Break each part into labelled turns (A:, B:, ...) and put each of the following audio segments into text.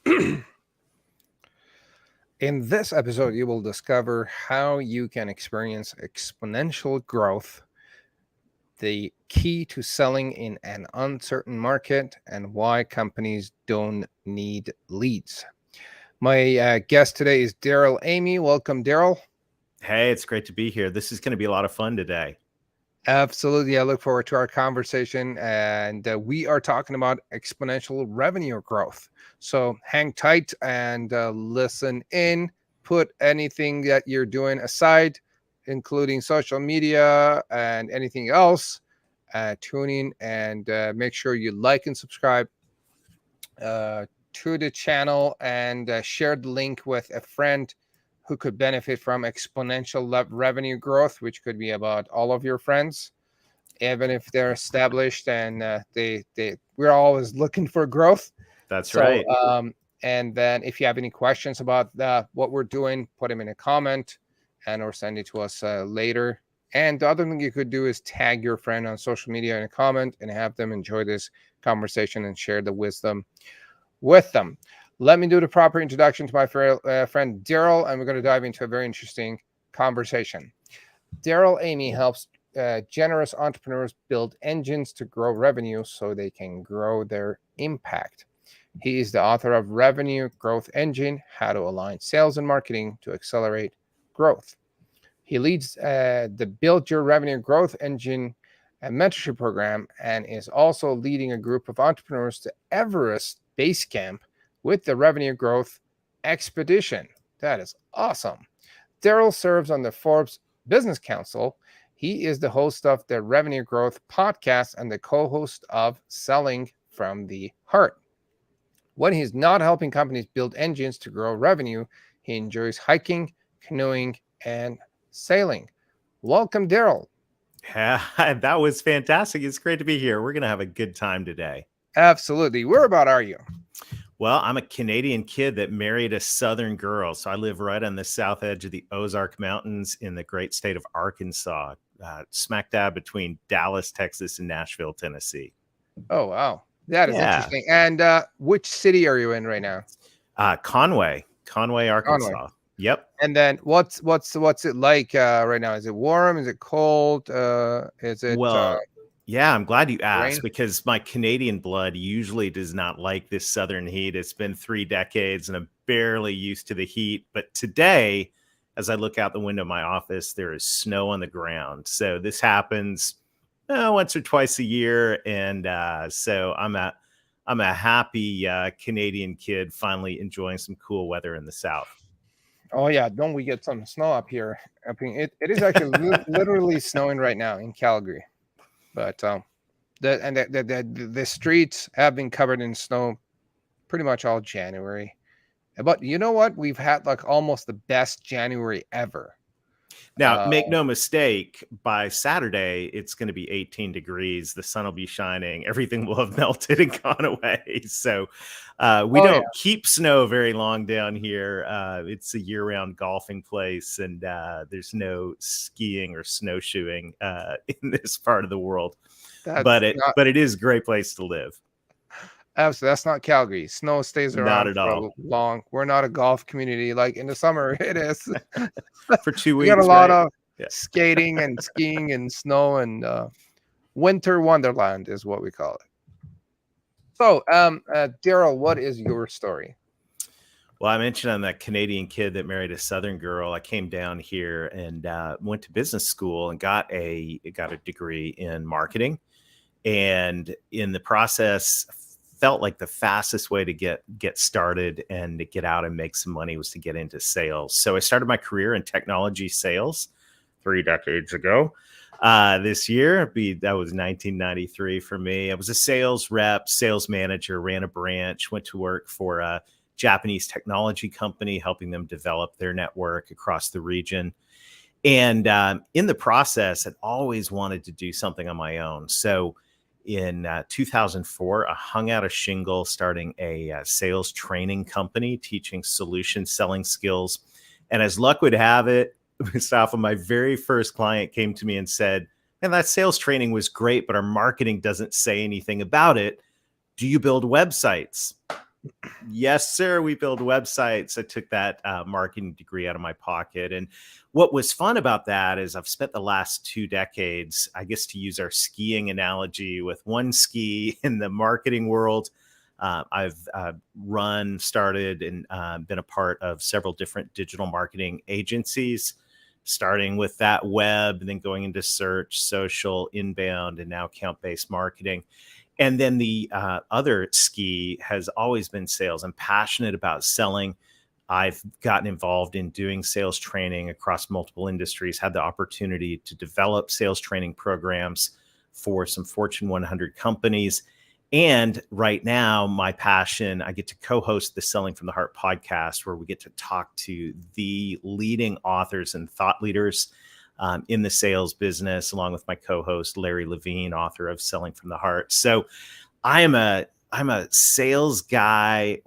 A: In this episode, you will discover how you can experience exponential growth, the key to selling in an uncertain market, and why companies don't need leads. My guest today is Darrell Amy. Welcome, Darrell.
B: Hey, it's great to be here. This is going to be a lot of fun today.
A: Absolutely. I look forward to our conversation. And we are talking about exponential revenue growth. So hang tight and listen in. Put anything that you're doing aside, including social media and anything else. Tune in and make sure you like and subscribe to the channel and share the link with a friend who could benefit from exponential revenue growth, which could be about all of your friends, even if they're established and we're always looking for growth.
B: That's
A: So,
B: right.
A: and then if you have any questions about what we're doing, put them in a comment and or send it to us later. And the other thing you could do is tag your friend on social media in a comment and have them enjoy this conversation and share the wisdom with them. Let me do the proper introduction to my friend Darrell, and we're going to dive into a very interesting conversation. Darrell Amy helps generous entrepreneurs build engines to grow revenue so they can grow their impact. He is the author of Revenue Growth Engine, How to Align Sales and Marketing to Accelerate Growth. He leads the Build Your Revenue Growth Engine mentorship program and is also leading a group of entrepreneurs to Everest Base Camp with the Revenue Growth Expedition. That is awesome. Darrell serves on the Forbes Business Council. He is the host of the Revenue Growth podcast and the co-host of Selling from the Heart. When he's not helping companies build engines to grow revenue, he enjoys hiking, canoeing, and sailing. Welcome, Darrell.
B: Yeah, that was fantastic. It's great to be here. We're going to have a good time today.
A: Absolutely. Whereabout are you?
B: Well, I'm a Canadian kid that married a Southern girl. So I live right on the south edge of the Ozark Mountains in the great state of Arkansas, smack dab between Dallas, Texas, and Nashville, Tennessee.
A: Oh, wow. That is interesting. And which city are you in right now?
B: Conway, Arkansas.
A: Conway.
B: Yep.
A: And then what's it like right now? Is it warm? Is it cold? Is it
B: yeah, I'm glad you asked
A: rain?
B: because my Canadian blood usually does not like this southern heat. It's been 3 decades and I'm barely used to the heat. But today, as I look out the window of my office, there is snow on the ground. So this happens once or twice a year. And so I'm a happy Canadian kid finally enjoying some cool weather in the South.
A: Oh yeah, don't we get some snow up here? I mean, it is actually literally snowing right now in Calgary. But the streets have been covered in snow pretty much all January. But you know what? We've had like almost the best January ever.
B: Now, make no mistake, by Saturday, it's going to be 18 degrees. The sun will be shining. Everything will have melted and gone away. So we don't keep snow very long down here. It's a year-round golfing place, and there's no skiing or snowshoeing in this part of the world. But it is a great place to live.
A: Absolutely. That's not Calgary. Snow stays around
B: not at
A: for
B: all.
A: long. We're not a golf community like in the summer. It is
B: for 2 weeks.
A: We got a lot of skating and skiing and snow and winter wonderland is what we call it. So, Darrell, what is your story?
B: Well, I mentioned I'm that Canadian kid that married a Southern girl. I came down here and went to business school and got a degree in marketing, and in the process felt like the fastest way to get started and to get out and make some money was to get into sales. So I started my career in technology sales 3 decades ago. This year, that was 1993 for me. I was a sales rep, sales manager, ran a branch, went to work for a Japanese technology company, helping them develop their network across the region. And in the process, I'd always wanted to do something on my own. So in 2004, I hung out a shingle starting a sales training company, teaching solution selling skills. And as luck would have it, Mustafa, my very first client came to me and said, "And that sales training was great, but our marketing doesn't say anything about it. Do you build websites?" Yes, sir. We build websites. I took that marketing degree out of my pocket. And what was fun about that is I've spent the last 2 decades, I guess, to use our skiing analogy, with one ski in the marketing world. I've started, and been a part of several different digital marketing agencies, starting with that web and then going into search, social, inbound, and now account-based marketing. And then the other ski has always been sales. I'm passionate about selling. I've gotten involved in doing sales training across multiple industries, had the opportunity to develop sales training programs for some Fortune 100 companies. And right now, my passion, I get to co-host the Selling from the Heart podcast, where we get to talk to the leading authors and thought leaders in the sales business, along with my co-host, Larry Levine, author of Selling from the Heart. So I'm a sales guy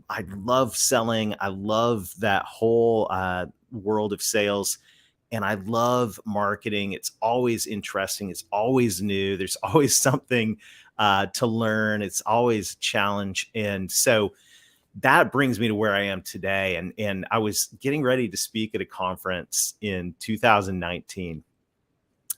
B: I love selling. I love that whole world of sales. And I love marketing. It's always interesting. It's always new. There's always something to learn. It's always a challenge. And so that brings me to where I am today. And I was getting ready to speak at a conference in 2019.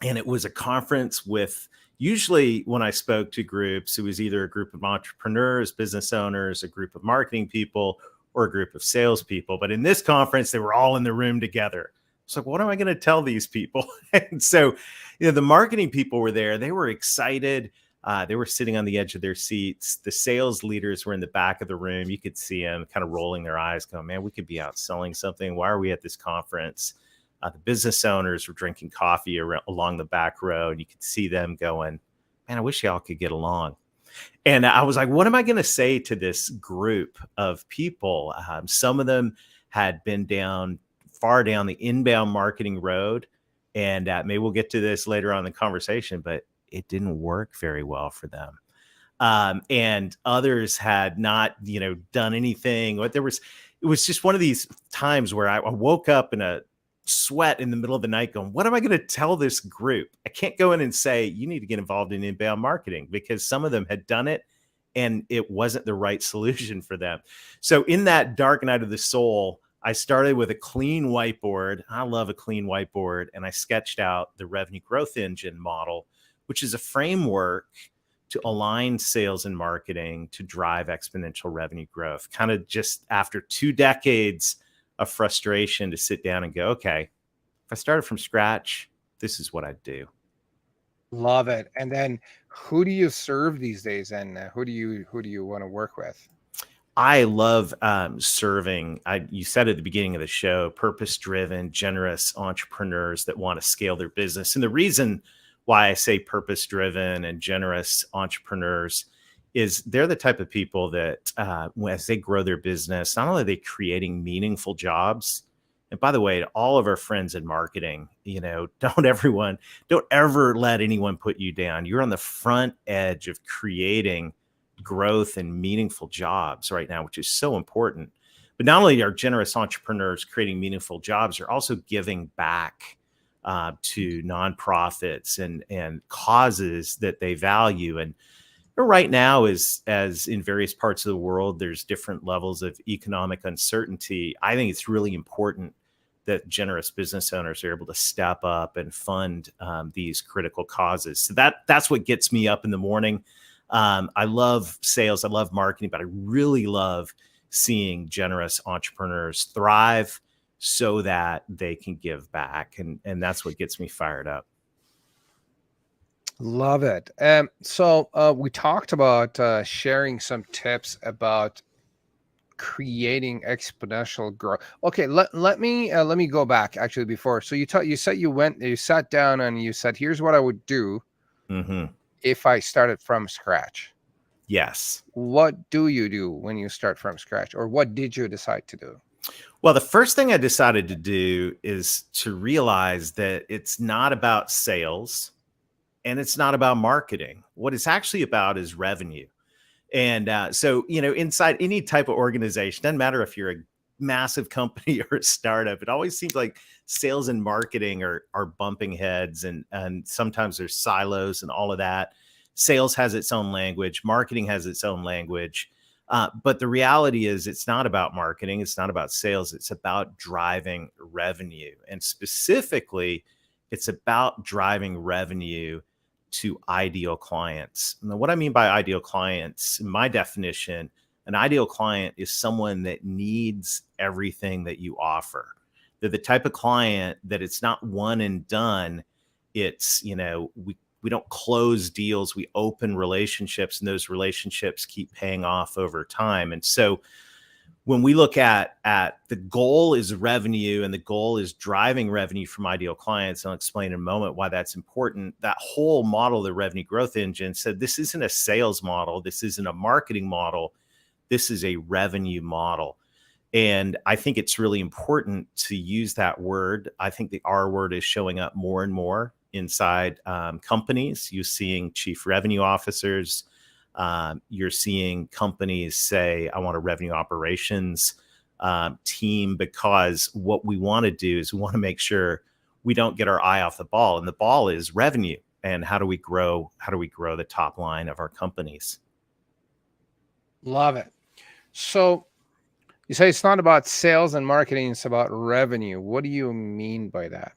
B: And it was a conference with, usually when I spoke to groups, it was either a group of entrepreneurs, business owners, a group of marketing people, or a group of salespeople. But in this conference, they were all in the room together. So what am I going to tell these people? And so, the marketing people were there. They were excited. They were sitting on the edge of their seats. The sales leaders were in the back of the room. You could see them kind of rolling their eyes, going, man, we could be out selling something. Why are we at this conference? The business owners were drinking coffee along the back row, and you could see them going, man, I wish y'all could get along. And I was like, what am I going to say to this group of people? Some of them had been far down the inbound marketing road. And maybe we'll get to this later on in the conversation, but it didn't work very well for them. And others had not, done anything. It was just one of these times where I woke up in a sweat in the middle of the night going, what am I going to tell this group? I can't go in and say, you need to get involved in inbound marketing, because some of them had done it and it wasn't the right solution for them. So in that dark night of the soul, I started with a clean whiteboard. I love a clean whiteboard. And I sketched out the revenue growth engine model, which is a framework to align sales and marketing to drive exponential revenue growth. Kind of just after 2 decades of frustration, to sit down and go, okay, if I started from scratch, this is what I'd do.
A: Love it. And then who do you serve these days, and who do you want to work with?
B: I love serving. You said at the beginning of the show, purpose-driven, generous entrepreneurs that want to scale their business. And the reason why I say purpose-driven and generous entrepreneurs is they're the type of people that as they grow their business, not only are they creating meaningful jobs, and by the way, to all of our friends in marketing, don't ever let anyone put you down. You're on the front edge of creating growth and meaningful jobs right now, which is so important. But not only are generous entrepreneurs creating meaningful jobs, they're also giving back to nonprofits and causes that they value. And right now, as in various parts of the world, there's different levels of economic uncertainty. I think it's really important that generous business owners are able to step up and fund these critical causes. So that's what gets me up in the morning. I love sales, I love marketing, but I really love seeing generous entrepreneurs thrive so that they can give back. And that's what gets me fired up.
A: Love it. So we talked about sharing some tips about creating exponential growth. Okay, let me go back actually before. So you said you sat down and you said, here's what I would do if I started from scratch.
B: Yes.
A: What do you do when you start from scratch, or what did you decide to do?
B: Well, the first thing I decided to do is to realize that it's not about sales and it's not about marketing. What it's actually about is revenue. And so, inside any type of organization, doesn't matter if you're a massive company or a startup, it always seems like sales and marketing are bumping heads, and sometimes there's silos and all of that. Sales has its own language. Marketing has its own language. But the reality is it's not about marketing. It's not about sales. It's about driving revenue. And specifically, it's about driving revenue to ideal clients. Now, what I mean by ideal clients, in my definition, an ideal client is someone that needs everything that you offer. They're the type of client that it's not one and done. It's, we don't close deals, we open relationships, and those relationships keep paying off over time. And so when we look at the goal is revenue and the goal is driving revenue from ideal clients, I'll explain in a moment why that's important. That whole model, the revenue growth engine, said this isn't a sales model. This isn't a marketing model. This is a revenue model. And I think it's really important to use that word. I think the R word is showing up more and more inside companies. You're seeing chief revenue officers. You're seeing companies say, I want a revenue operations team, because what we want to do is we want to make sure we don't get our eye off the ball. And the ball is revenue. And how do we grow the top line of our companies?
A: Love it. So you say it's not about sales and marketing, it's about revenue. What do you mean by that?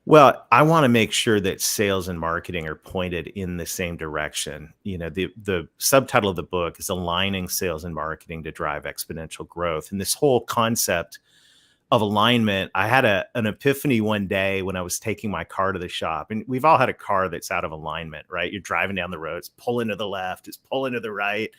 B: Well, I want to make sure that sales and marketing are pointed in the same direction. The subtitle of the book is Aligning Sales and Marketing to Drive Exponential Growth. And this whole concept of alignment, I had an epiphany one day when I was taking my car to the shop. And we've all had a car that's out of alignment, right? You're driving down the road, it's pulling to the left, it's pulling to the right.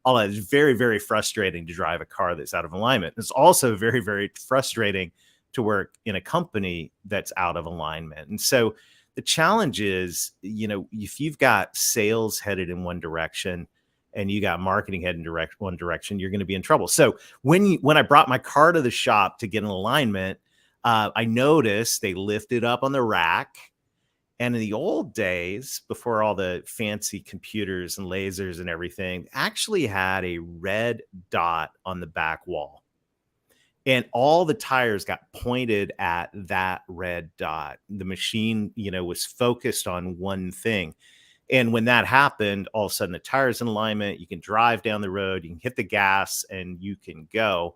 B: All that is very, very frustrating to drive a car that's out of alignment. It's also very, very frustrating to work in a company that's out of alignment. And so the challenge is, if you've got sales headed in one direction and you got marketing headed in one direction, you're going to be in trouble. So when I brought my car to the shop to get an alignment, I noticed they lifted up on the rack. And in the old days, before all the fancy computers and lasers and everything, actually had a red dot on the back wall. And all the tires got pointed at that red dot. The machine, was focused on one thing. And when that happened, all of a sudden the tire's in alignment. You can drive down the road, you can hit the gas, and you can go.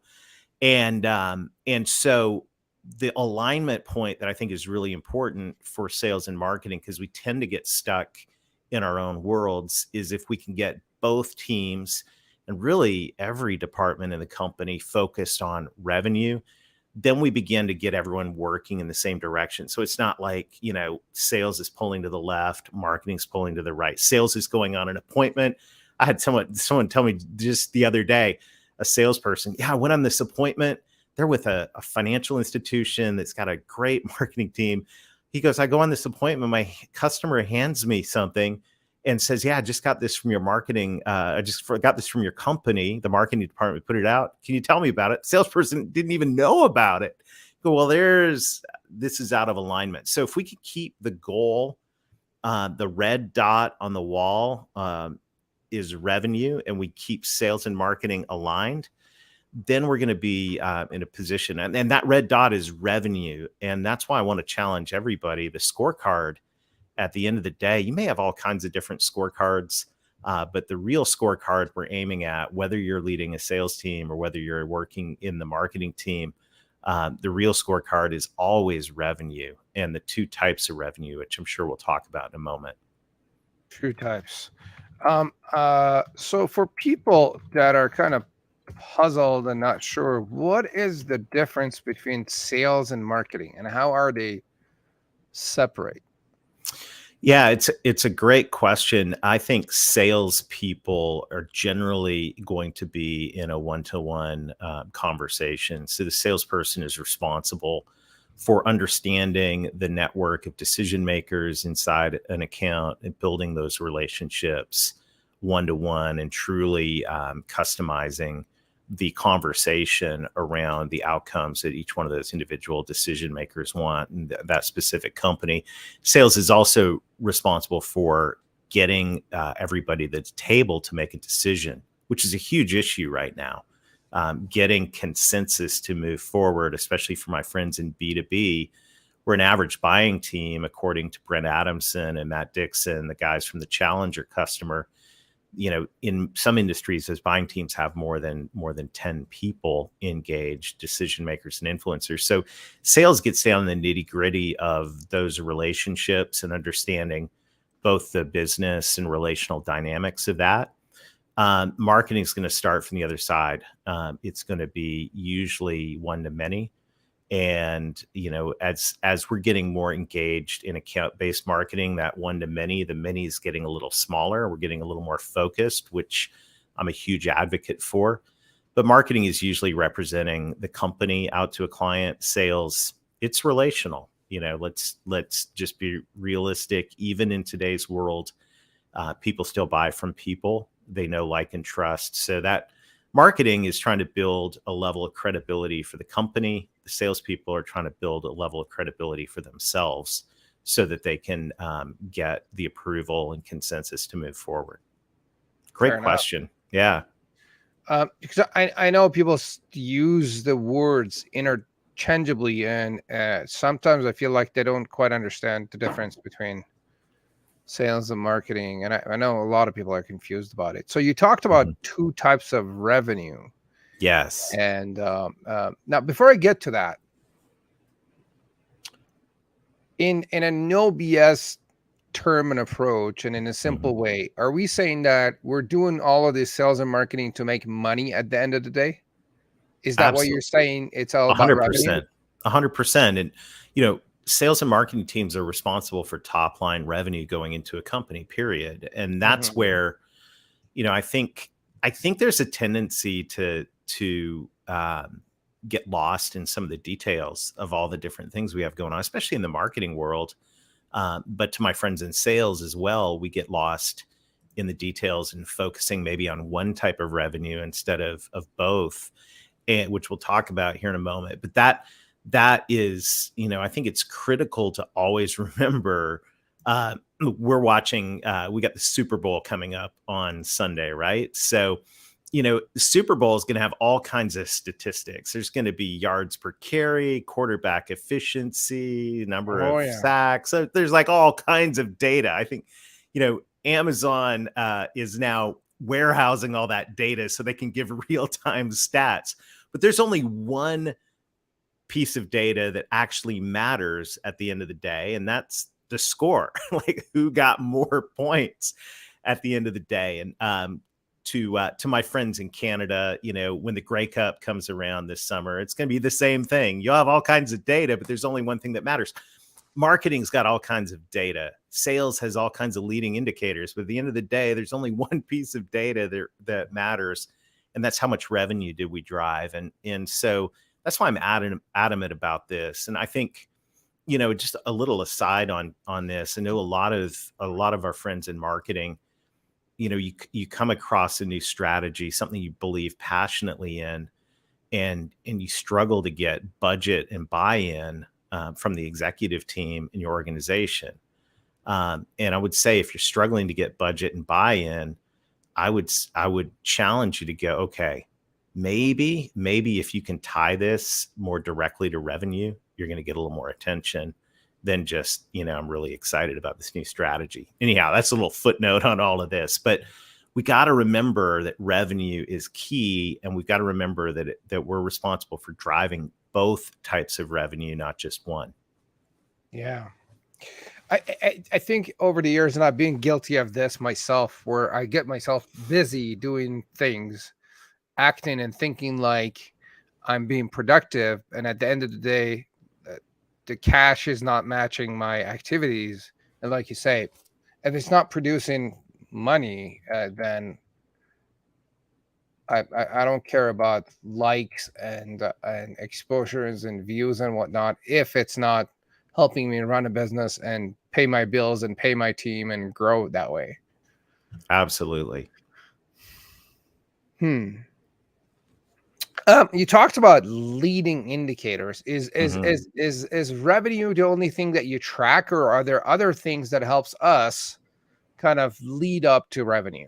B: And so the alignment point that I think is really important for sales and marketing, because we tend to get stuck in our own worlds, is if we can get both teams and really every department in the company focused on revenue, then we begin to get everyone working in the same direction. So it's not like, sales is pulling to the left, marketing's pulling to the right. Sales is going on an appointment. I had someone tell me just the other day, a salesperson, I went on this appointment. They're with a financial institution that's got a great marketing team. He goes, I go on this appointment, my customer hands me something and says, I just got this from your marketing. I just got this from your company. The marketing department put it out. Can you tell me about it? Salesperson didn't even know about it. Go, well, this is out of alignment. So if we could keep the goal, the red dot on the wall is revenue, and we keep sales and marketing aligned, then we're going to be in a position. And that red dot is revenue. And that's why I want to challenge everybody. The scorecard, at the end of the day, you may have all kinds of different scorecards, but the real scorecard we're aiming at, whether you're leading a sales team or whether you're working in the marketing team, the real scorecard is always revenue, and the two types of revenue, which I'm sure we'll talk about in a moment.
A: Two types. So for people that are kind of puzzled and not sure, what is the difference between sales and marketing, and how are they separate?
B: Yeah, it's a great question. I think salespeople are generally going to be in a one-to-one conversation. So the salesperson is responsible for understanding the network of decision makers inside an account and building those relationships one-to-one and truly customizing the conversation around the outcomes that each one of those individual decision makers want in that specific company. Sales is also responsible for getting everybody at the table to make a decision, which is a huge issue right now. Getting consensus to move forward, especially for my friends in B2B. We're an average buying team, according to Brent Adamson and Matt Dixon, the guys from the Challenger customer. in some industries, those buying teams have more than 10 people engaged, decision makers and influencers. So sales gets down in the nitty gritty of those relationships and understanding both the business and relational dynamics of that. Marketing is going to start from the other side. It's going to be usually one to many. And, as we're getting more engaged in account-based marketing, that one to many, the many is getting a little smaller. We're getting a little more focused, which I'm a huge advocate for. But marketing is usually representing the company out to a client. Sales, it's relational. Let's just be realistic. Even in today's world, people still buy from people they know, like, and trust. So that marketing is trying to build a level of credibility for the company. The salespeople are trying to build a level of credibility for themselves so that they can get the approval and consensus to move forward. Great question. Yeah.
A: Because I know people use the words interchangeably, and sometimes I feel like they don't quite understand the difference between sales and marketing. And I know a lot of people are confused about it. So you talked about two types of revenue.
B: Yes.
A: And now, before I get to that, in a no BS term and approach, and in a simple way, are we saying that we're doing all of this sales and marketing to make money at the end of the day? Is that what you're saying? It's all about
B: 100%,
A: revenue?
B: 100%. And, sales and marketing teams are responsible for top line revenue going into a company, period. And that's where, I think there's a tendency to get lost in some of the details of all the different things we have going on, especially in the marketing world. But to my friends in sales as well, we get lost in the details and focusing maybe on one type of revenue instead of both, which we'll talk about here in a moment. But that is, I think it's critical to always remember, we're watching, we got the Super Bowl coming up on Sunday, right? So, the Super Bowl is going to have all kinds of statistics. There's going to be yards per carry, quarterback efficiency, number of sacks. So there's like all kinds of data. I think, Amazon is now warehousing all that data so they can give real-time stats. But there's only one piece of data that actually matters at the end of the day, and that's the score, like who got more points at the end of the day. And to my friends in Canada, when the Grey Cup comes around this summer, it's going to be the same thing. You'll have all kinds of data, but there's only one thing that matters. Marketing's got all kinds of data. Sales has all kinds of leading indicators, but at the end of the day, there's only one piece of data that matters, and that's how much revenue did we drive. And so that's why I'm adamant about this. And I think, just a little aside on this, I know a lot of our friends in marketing, you come across a new strategy, something you believe passionately in, and you struggle to get budget and buy-in from the executive team in your organization. And I would say, if you're struggling to get budget and buy-in, I would challenge you to go, okay, maybe if you can tie this more directly to revenue, you're going to get a little more attention than just, I'm really excited about this new strategy. Anyhow, that's a little footnote on all of this, but we got to remember that revenue is key, and we've got to remember that we're responsible for driving both types of revenue, not just one.
A: Yeah. I think over the years, and I've been guilty of this myself, where I get myself busy doing things, acting and thinking like I'm being productive, and at the end of the day, the cash is not matching my activities. And like you say, if it's not producing money, then I don't care about likes and exposures and views and whatnot if it's not helping me run a business and pay my bills and pay my team and grow that way.
B: Absolutely.
A: You talked about leading indicators. Is revenue the only thing that you track, or are there other things that helps us kind of lead up to revenue?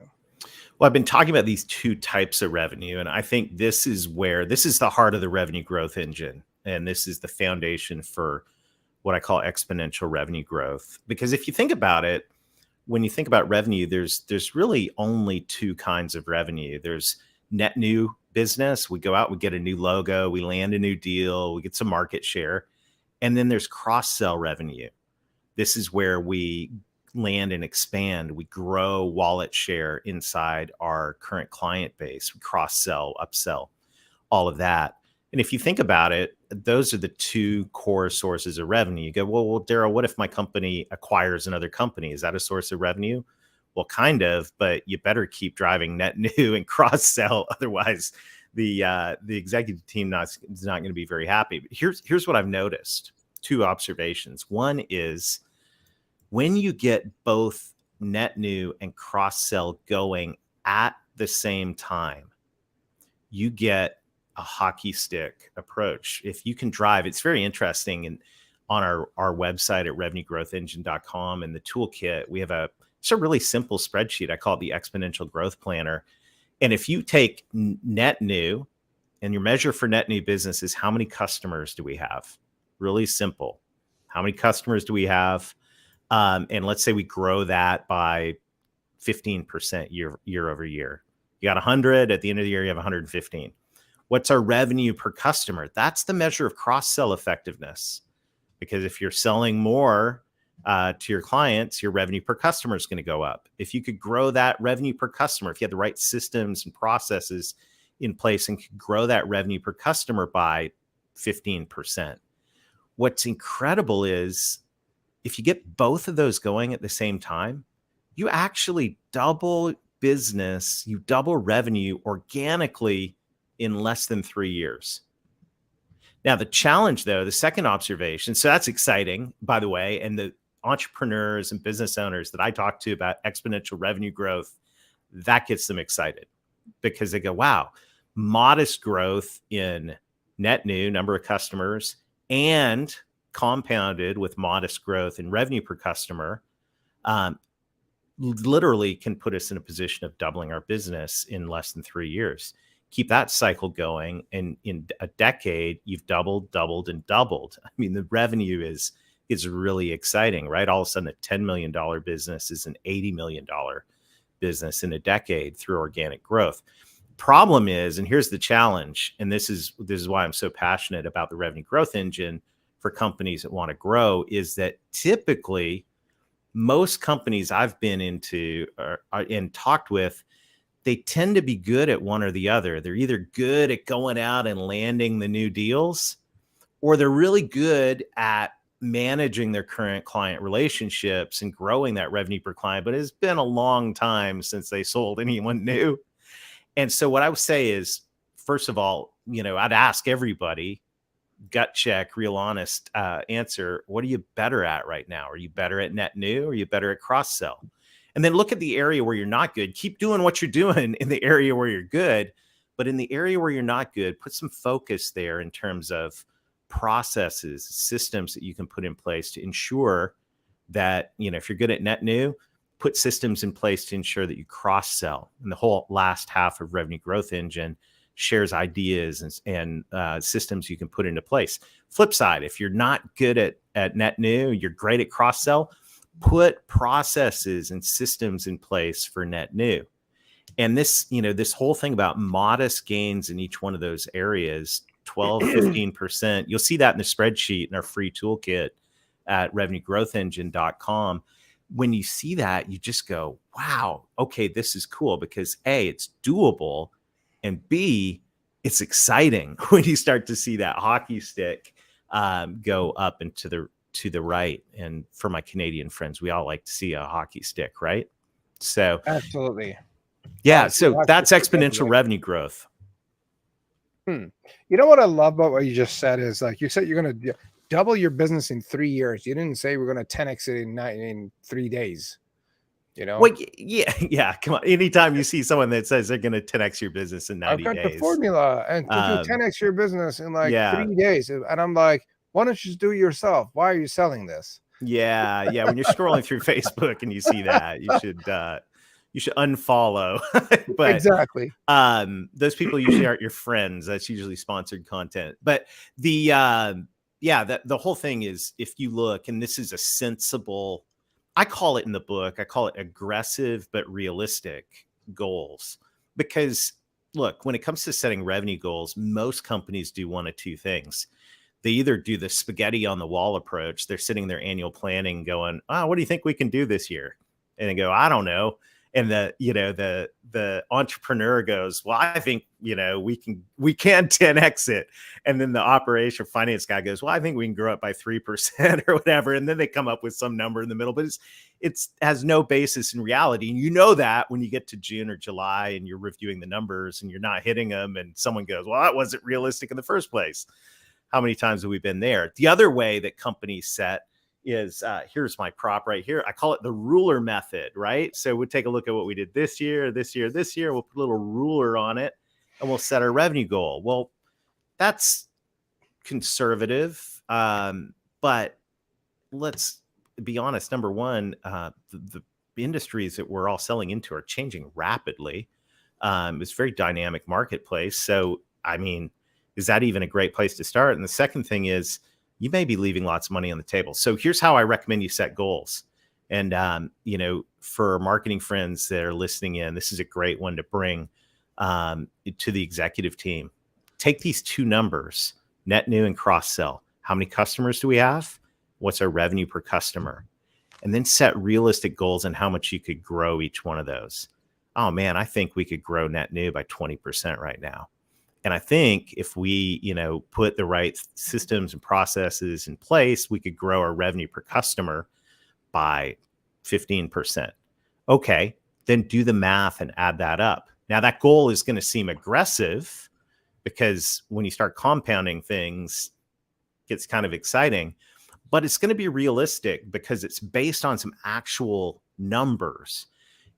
B: Well, I've been talking about these two types of revenue, and I think this is the heart of the revenue growth engine, and this is the foundation for what I call exponential revenue growth. Because if you think about it, when you think about revenue, there's really only two kinds of revenue. There's net new business. We go out, we get a new logo, we land a new deal, we get some market share. And then there's cross-sell revenue. This is where we land and expand. We grow wallet share inside our current client base. We cross-sell, upsell, all of that. And if you think about it, those are the two core sources of revenue. You go, well, Darrell, what if my company acquires another company? Is that a source of revenue? Well, kind of, but you better keep driving net new and cross-sell. Otherwise, the executive team is not going to be very happy. But here's what I've noticed. Two observations. One is when you get both net new and cross-sell going at the same time, you get a hockey stick approach. If you can drive, it's very interesting. And on our website at revenuegrowthengine.com and the toolkit, it's a really simple spreadsheet. I call it the Exponential Growth Planner. And if you take net new, and your measure for net new business is how many customers do we have? Really simple. How many customers do we have? And let's say we grow that by 15% year over year. You got 100. At the end of the year, you have 115. What's our revenue per customer? That's the measure of cross-sell effectiveness. Because if you're selling more to your clients, your revenue per customer is going to go up. If you could grow that revenue per customer, if you had the right systems and processes in place and could grow that revenue per customer by 15%. What's incredible is if you get both of those going at the same time, you actually double business, you double revenue organically in less than 3 years. Now, the challenge, though, the second observation, so that's exciting, by the way, and the entrepreneurs and business owners that I talk to about exponential revenue growth, that gets them excited because they go, wow, modest growth in net new number of customers and compounded with modest growth in revenue per customer, literally can put us in a position of doubling our business in less than 3 years. Keep that cycle going, and in a decade, you've doubled, and doubled. I mean, the revenue is really exciting, right? All of a sudden, a $10 million business is an $80 million business in a decade through organic growth. Problem is, and here's the challenge, and this is why I'm so passionate about the revenue growth engine for companies that want to grow, is that typically most companies I've been into and talked with, they tend to be good at one or the other. They're either good at going out and landing the new deals, or they're really good at managing their current client relationships and growing that revenue per client. But it's been a long time since they sold anyone new. And so what I would say is, first of all, I'd ask everybody, gut check, real honest answer. What are you better at right now? Are you better at net new? Or are you better at cross sell? And then look at the area where you're not good. Keep doing what you're doing in the area where you're good. But in the area where you're not good, put some focus there in terms of processes, systems that you can put in place to ensure that, if you're good at net new, put systems in place to ensure that you cross sell. And the whole last half of Revenue Growth Engine shares ideas and systems you can put into place. Flip side, if you're not good at net new, you're great at cross sell, put processes and systems in place for net new. And this whole thing about modest gains in each one of those areas, 12, 15%, you'll see that in the spreadsheet in our free toolkit at revenuegrowthengine.com. When you see that, you just go, wow, okay, this is cool, because A, it's doable, and B, it's exciting when you start to see that hockey stick go up and to the right. And for my Canadian friends, we all like to see a hockey stick, right? So
A: absolutely.
B: Yeah. So that's exponential revenue growth.
A: You know what I love about what you just said is, like you said, you're going to double your business in 3 years. You didn't say we're going to 10x it in 3 days.
B: Well, yeah. Come on. Anytime you see someone that says they're going to 10x your business in 90 days.
A: I've got the formula, and to do 10x your business in 3 days. And I'm like, why don't you just do it yourself? Why are you selling this?
B: Yeah. When you're scrolling through Facebook and you see that, you should unfollow. But
A: exactly.
B: Those people usually aren't your friends. That's usually sponsored content. But the whole thing is, if you look, and this is a sensible I call it in the book, I call it aggressive but realistic goals. Because look, when it comes to setting revenue goals, most companies do one of two things. They either do the spaghetti on the wall approach. They're sitting their annual planning going, what do you think we can do this year? And they go, I don't know. And the entrepreneur goes, well, I think, we can 10X it. And then the operation finance guy goes, well, I think we can grow it by 3% or whatever. And then they come up with some number in the middle, but it's has no basis in reality. And you know that when you get to June or July and you're reviewing the numbers and you're not hitting them and someone goes, well, that wasn't realistic in the first place. How many times have we been there? The other way that companies set is, here's my prop right here. I call it the ruler method, right? So we'll take a look at what we did this year. We'll put a little ruler on it and we'll set our revenue goal. Well, that's conservative. But let's be honest. Number one, the industries that we're all selling into are changing rapidly. It's a very dynamic marketplace. So, is that even a great place to start? And the second thing is, you may be leaving lots of money on the table. So here's how I recommend you set goals. And, for marketing friends that are listening in, this is a great one to bring to the executive team. Take these two numbers, net new and cross sell. How many customers do we have? What's our revenue per customer? And then set realistic goals on how much you could grow each one of those. Oh man, I think we could grow net new by 20% right now. And I think if we, put the right systems and processes in place, we could grow our revenue per customer by 15%. Okay, then do the math and add that up. Now that goal is going to seem aggressive because when you start compounding things, it gets kind of exciting, but it's going to be realistic because it's based on some actual numbers.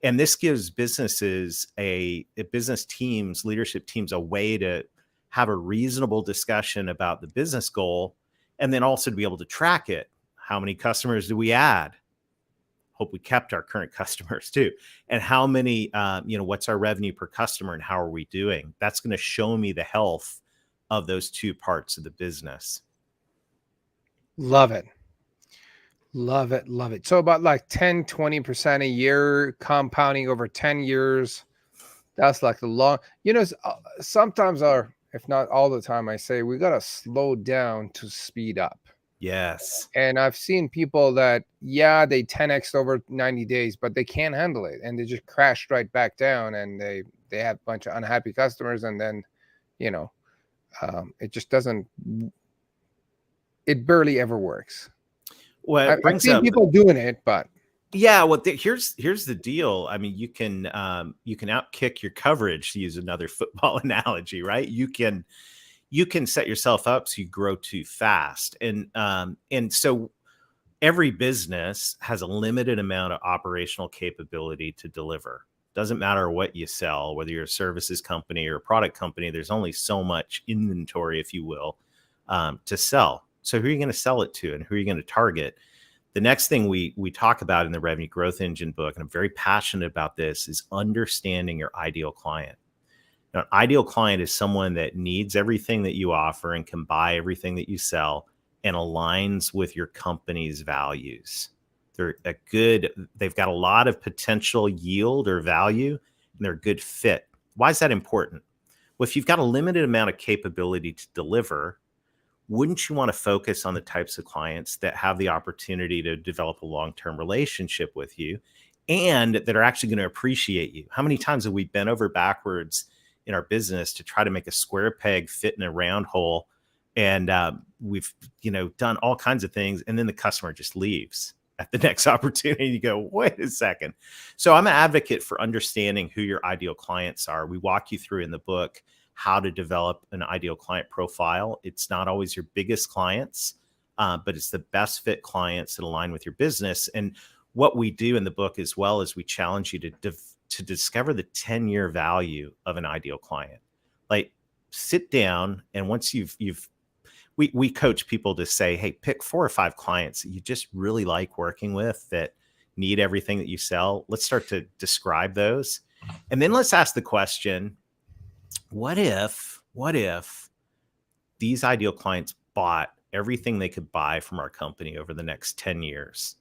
B: And this gives businesses, business teams, leadership teams, a way to have a reasonable discussion about the business goal, and then also to be able to track it. How many customers do we add? Hope we kept our current customers too. And how many, what's our revenue per customer and how are we doing? That's going to show me the health of those two parts of the business.
A: Love it. Love it. Love it. So about like 10, 20% a year compounding over 10 years. That's like the long, sometimes if not all the time, I say we got to slow down to speed up.
B: Yes.
A: And I've seen people that, they 10X over 90 days, but they can't handle it. And they just crashed right back down and they have a bunch of unhappy customers. And then, it just doesn't, it barely ever works.
B: Well,
A: I've seen people doing it, but
B: well, here's the deal. You can outkick your coverage, to use another football analogy, right? You can set yourself up so you grow too fast, and so every business has a limited amount of operational capability to deliver. Doesn't matter what you sell, whether you're a services company or a product company. There's only so much inventory, if you will, to sell. So who are you going to sell it to and who are you going to target? The next thing we talk about in the Revenue Growth Engine book, and I'm very passionate about this, is understanding your ideal client. Now, an ideal client is someone that needs everything that you offer and can buy everything that you sell and aligns with your company's values. They've got a lot of potential yield or value, and they're a good fit. Why is that important? Well, if you've got a limited amount of capability to deliver, wouldn't you want to focus on the types of clients that have the opportunity to develop a long-term relationship with you and that are actually going to appreciate you? How many times have we bent over backwards in our business to try to make a square peg fit in a round hole? And we've, done all kinds of things. And then the customer just leaves at the next opportunity. You go, wait a second. So I'm an advocate for understanding who your ideal clients are. We walk you through in the book how to develop an ideal client profile. It's not always your biggest clients, but it's the best fit clients that align with your business. And what we do in the book as well is we challenge you to discover the 10-year value of an ideal client. Like, sit down, and once we coach people to say, hey, pick 4 or 5 clients that you just really like working with that need everything that you sell. Let's start to describe those. And then let's ask the question, what if these ideal clients bought everything they could buy from our company over the next 10 years?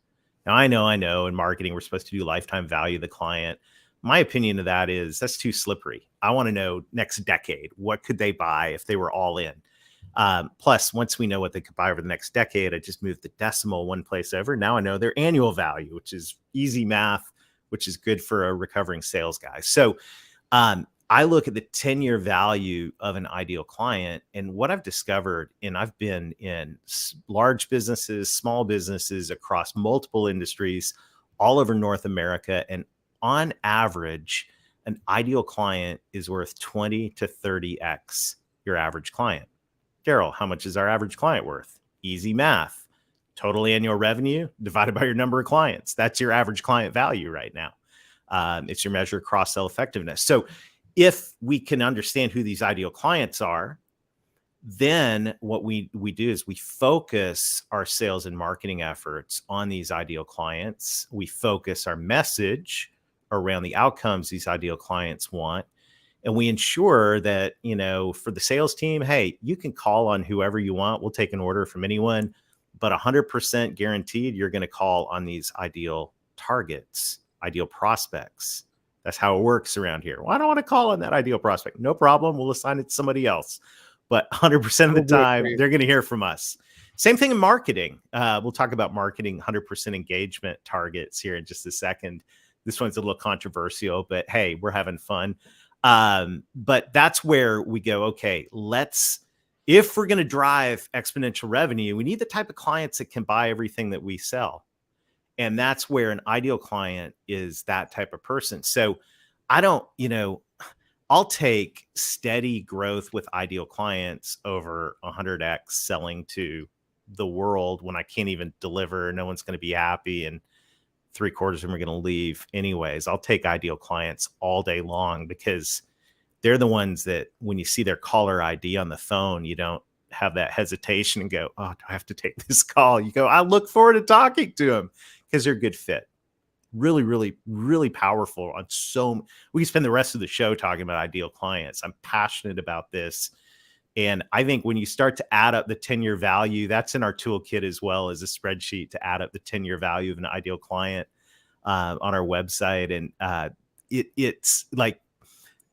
B: Now, I know in marketing, we're supposed to do lifetime value of the client. My opinion of that is that's too slippery. I want to know next decade, what could they buy if they were all in? Plus, once we know what they could buy over the next decade, I just moved the decimal one place over. Now I know their annual value, which is easy math, which is good for a recovering sales guy. So I look at the 10-year value of an ideal client, and what I've discovered, and I've been in large businesses, small businesses across multiple industries all over North America. And on average, an ideal client is worth 20 to 30x your average client. Darrell, how much is our average client worth? Easy math. Total annual revenue divided by your number of clients. That's your average client value right now. It's your measure of cross-sell effectiveness. So if we can understand who these ideal clients are, then what we do is we focus our sales and marketing efforts on these ideal clients. We focus our message around the outcomes these ideal clients want. And we ensure that, for the sales team, hey, you can call on whoever you want. We'll take an order from anyone, but 100% guaranteed you're going to call on these ideal targets, ideal prospects. That's how it works around here. Well, I don't want to call on that ideal prospect. No problem. We'll assign it to somebody else. But 100% of the time, they're going to hear from us. Same thing in marketing. We'll talk about marketing 100% engagement targets here in just a second. This one's a little controversial, but hey, we're having fun. But that's where we go, okay, if we're going to drive exponential revenue, we need the type of clients that can buy everything that we sell. And that's where an ideal client is that type of person. So I'll take steady growth with ideal clients over 100x selling to the world when I can't even deliver. No one's going to be happy. And 3/4 of them are going to leave anyways. I'll take ideal clients all day long because they're the ones that when you see their caller ID on the phone, you don't have that hesitation and go, oh, do I have to take this call? You go, I look forward to talking to them because they're a good fit. Really, really, really powerful we can spend the rest of the show talking about ideal clients. I'm passionate about this. And I think when you start to add up the 10-year value, that's in our toolkit as well as a spreadsheet to add up the 10-year value of an ideal client on our website. And it's like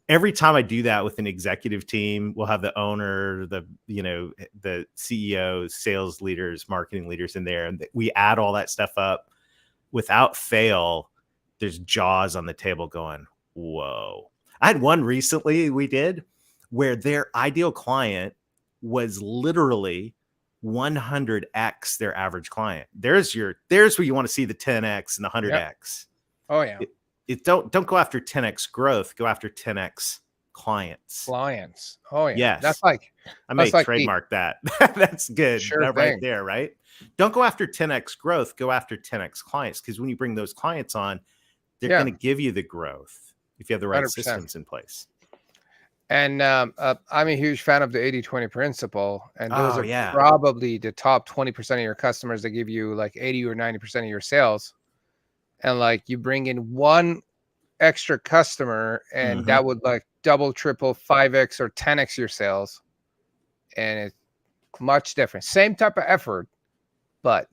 B: every time I do that with an executive team, we'll have the owner, the CEOs, sales leaders, marketing leaders in there. And we add all that stuff up. Without fail, there's jaws on the table going, whoa. I had one recently we did where their ideal client was literally 100x their average client. There's where you want to see the 10x and the 100x. Yep.
A: Oh yeah.
B: Don't go after 10x growth. Go after 10x clients.
A: Oh yeah.
B: Yes.
A: That's like
B: I may trademark that. That's good.
A: Sure
B: right there, right? Don't go after 10x growth. Go after 10x clients because when you bring those clients on, they're going to give you the growth if you have the right 100%. Systems in place.
A: And I'm a huge fan of the 80-20 principle. And those
B: are
A: probably the top 20% of your customers that give you like 80 or 90% of your sales. And like you bring in one extra customer and that would like double, triple, 5x or 10x your sales. And it's much different. Same type of effort, but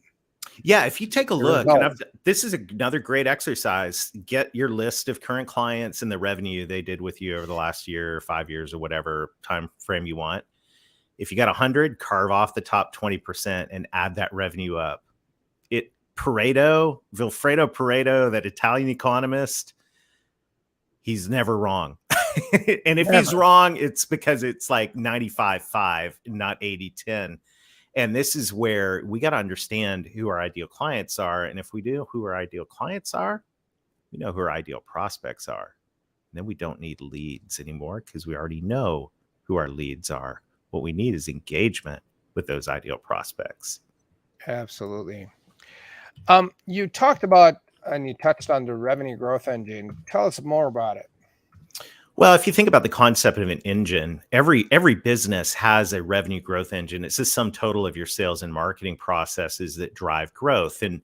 B: yeah, if you take a look, and this is another great exercise, get your list of current clients and the revenue they did with you over the last year or 5 years or whatever time frame you want. If you got 100, carve off the top 20% and add that revenue up. Vilfredo Pareto, that Italian economist, he's never wrong. And if he's wrong, it's because it's like 95-5, not 80-10. And this is where we got to understand who our ideal clients are. And if we do who our ideal clients are, we know who our ideal prospects are. And then we don't need leads anymore because we already know who our leads are. What we need is engagement with those ideal prospects.
A: Absolutely. You talked about and you touched on the revenue growth engine. Tell us more about it.
B: Well, if you think about the concept of an engine, every business has a revenue growth engine. It's the sum total of your sales and marketing processes that drive growth. And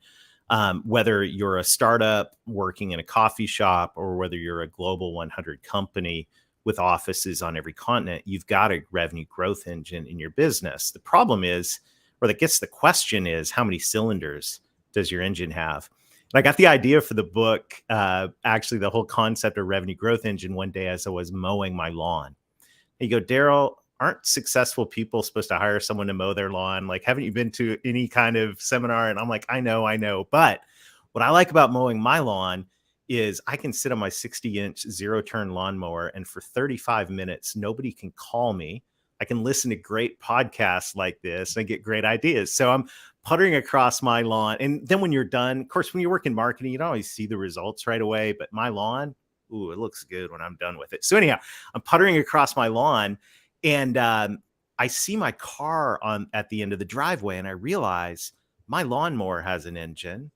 B: whether you're a startup working in a coffee shop or whether you're a global 100 company with offices on every continent, you've got a revenue growth engine in your business. The problem is, or that gets the question is, how many cylinders does your engine have? I got the idea for the book, actually the whole concept of revenue growth engine, one day as I was mowing my lawn. You go, Darrell, aren't successful people supposed to hire someone to mow their lawn? Like, haven't you been to any kind of seminar? And I'm like, I know. But what I like about mowing my lawn is I can sit on my 60-inch zero-turn lawnmower, and for 35 minutes, nobody can call me. I can listen to great podcasts like this and get great ideas. So I'm puttering across my lawn. And then when you're done, of course, when you work in marketing, you don't always see the results right away. But my lawn, ooh, it looks good when I'm done with it. So anyhow, I'm puttering across my lawn, and I see my car at the end of the driveway, and I realize my lawnmower has an engine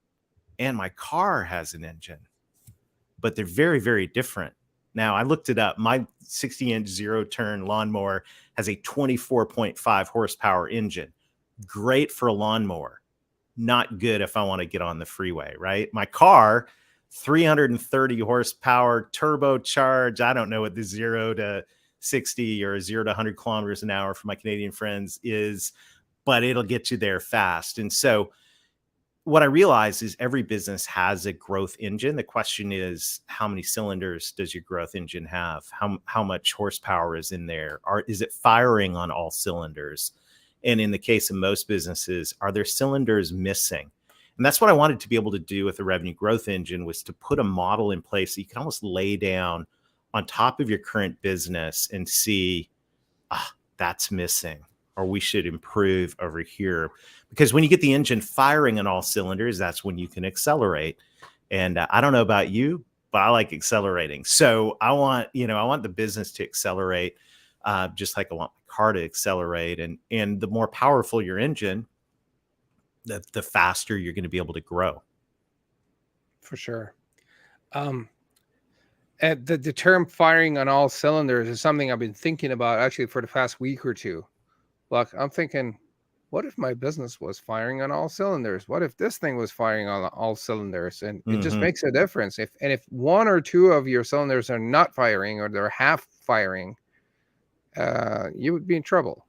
B: and my car has an engine, but they're very, very different. Now, I looked it up. My 60-inch zero-turn lawnmower has a 24.5 horsepower engine. Great for a lawnmower. Not good if I want to get on the freeway, right? My car, 330 horsepower, turbocharged. I don't know what the 0 to 60 or 0 to 100 kilometers an hour for my Canadian friends is, but it'll get you there fast. And so what I realize is every business has a growth engine. The question is, how many cylinders does your growth engine have? How much horsepower is in there? Is it firing on all cylinders? And in the case of most businesses, are there cylinders missing? And that's what I wanted to be able to do with the revenue growth engine, was to put a model in place that you can almost lay down on top of your current business and see, that's missing, or we should improve over here. Because when you get the engine firing on all cylinders, that's when you can accelerate. And I don't know about you, but I like accelerating. So I want the business to accelerate, just like I want my car to accelerate. And the more powerful your engine, the faster you're going to be able to grow.
A: For sure. And the term firing on all cylinders is something I've been thinking about actually for the past week or two. Like, I'm thinking, what if my business was firing on all cylinders? What if this thing was firing on all cylinders? And it just makes a difference. If one or two of your cylinders are not firing, or they're half firing, you would be in trouble.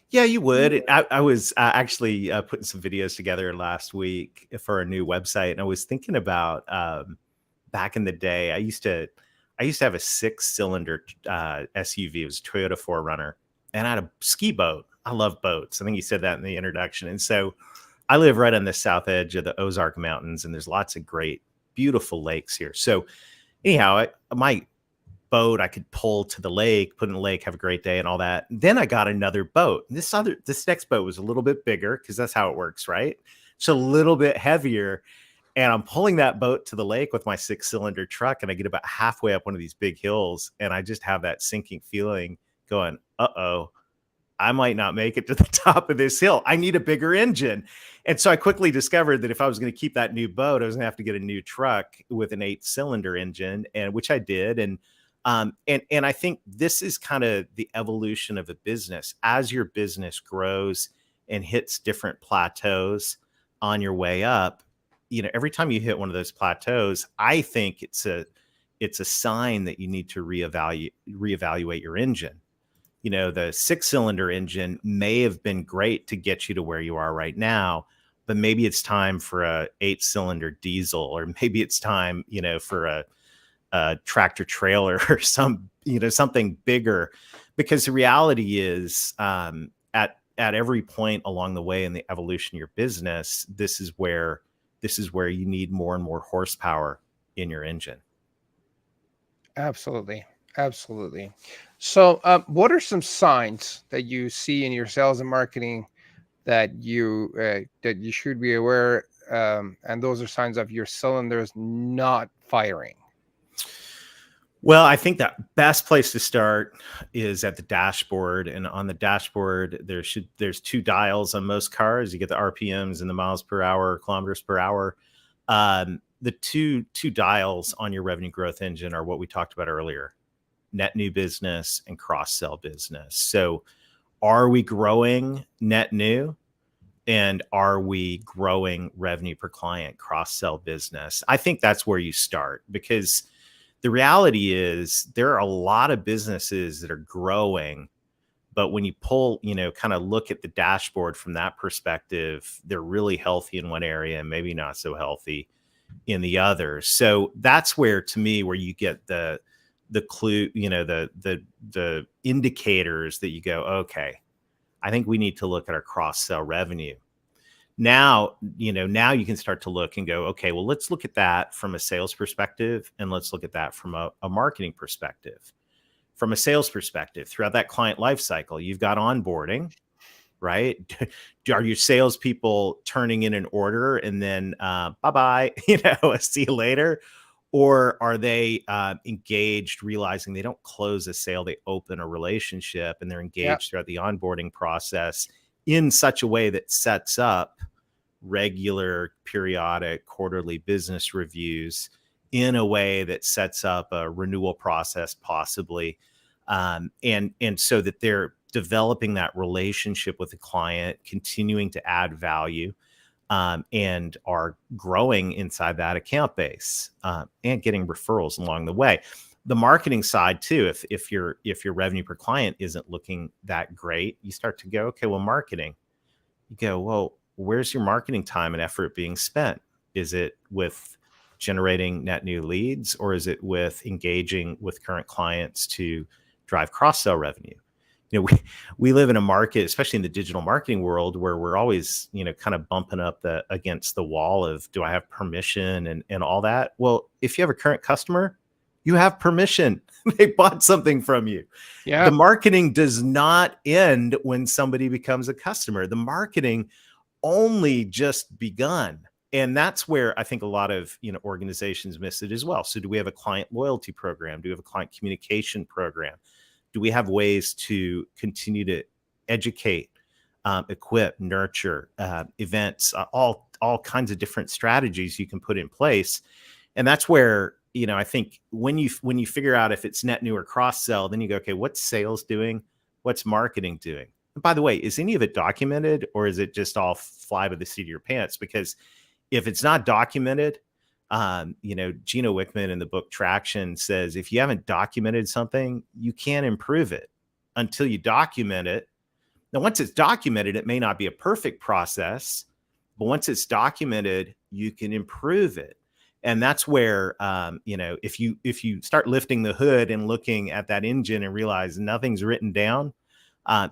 B: Yeah, you would. I was actually putting some videos together last week for a new website, and I was thinking about back in the day. I used to have a 6-cylinder SUV. It was a Toyota 4Runner, and I had a ski boat. I love boats. I think you said that in the introduction. And so I live right on the south edge of the Ozark Mountains, and there's lots of great, beautiful lakes here. So anyhow, my boat I could pull to the lake, put in the lake, have a great day and all that. And then I got another boat. This next boat was a little bit bigger, because that's how it works, right? It's a little bit heavier. And I'm pulling that boat to the lake with my 6-cylinder truck, and I get about halfway up one of these big hills, and I just have that sinking feeling going, I might not make it to the top of this hill. I need a bigger engine. And so I quickly discovered that if I was going to keep that new boat, I was going to have to get a new truck with an 8-cylinder engine, and which I did. And I think this is kind of the evolution of a business. As your business grows and hits different plateaus on your way up, every time you hit one of those plateaus, I think it's a sign that you need to reevaluate your engine. The 6-cylinder engine may have been great to get you to where you are right now, but maybe it's time for a 8-cylinder diesel, or maybe it's time, for a tractor trailer or something bigger. Because the reality is, at every point along the way in the evolution of your business, this is where you need more and more horsepower in your engine.
A: Absolutely. So what are some signs that you see in your sales and marketing that you should be aware, and those are signs of your cylinders not firing?
B: Well, I think that best place to start is at the dashboard. And on the dashboard, there's 2 dials on most cars. You get the RPMs and the miles per hour, kilometers per hour. The two dials on your revenue growth engine are what we talked about earlier: net new business and cross-sell business. So are we growing net new, and are we growing revenue per client, cross-sell business? I think that's where you start, because the reality is there are a lot of businesses that are growing, But when you pull, kind of look at the dashboard from that perspective, they're really healthy in one area and maybe not so healthy in the other. So that's where, to me, where you get the clue, the indicators that you go, okay, I think we need to look at our cross-sell revenue. Now you can start to look and go, okay, well, let's look at that from a sales perspective, and let's look at that from a marketing perspective. From a sales perspective, throughout that client life cycle, you've got onboarding, right? Are your salespeople turning in an order and then bye-bye, see you later? Or are they engaged, realizing they don't close a sale, they open a relationship, and they're engaged throughout the onboarding process in such a way that sets up regular, periodic, quarterly business reviews in a way that sets up a renewal process, possibly, and so that they're developing that relationship with the client, continuing to add value, and are growing inside that account base, and getting referrals along the way. The marketing side too, if your revenue per client isn't looking that great, you start to go, okay, well, marketing. You go, well, where's your marketing time and effort being spent? Is it with generating net new leads, or is it with engaging with current clients to drive cross-sell revenue? We live in a market, especially in the digital marketing world, where we're always, kind of bumping up against the wall of, do I have permission and all that? Well, if you have a current customer, you have permission. They bought something from you. Yeah. The marketing does not end when somebody becomes a customer. The marketing only just begun. And that's where I think a lot of organizations miss it as well. So do we have a client loyalty program? Do we have a client communication program? Do we have ways to continue to educate, equip, nurture, events, all kinds of different strategies you can put in place? And that's where, I think when you figure out if it's net new or cross-sell, then you go, okay, what's sales doing? What's marketing doing? And by the way, is any of it documented, or is it just all fly by the seat of your pants? Because if it's not documented, Gino Wickman in the book Traction says, if you haven't documented something, you can't improve it until you document it. Now, once it's documented, it may not be a perfect process, but once it's documented, you can improve it. And that's where, if you start lifting the hood and looking at that engine and realize nothing's written down,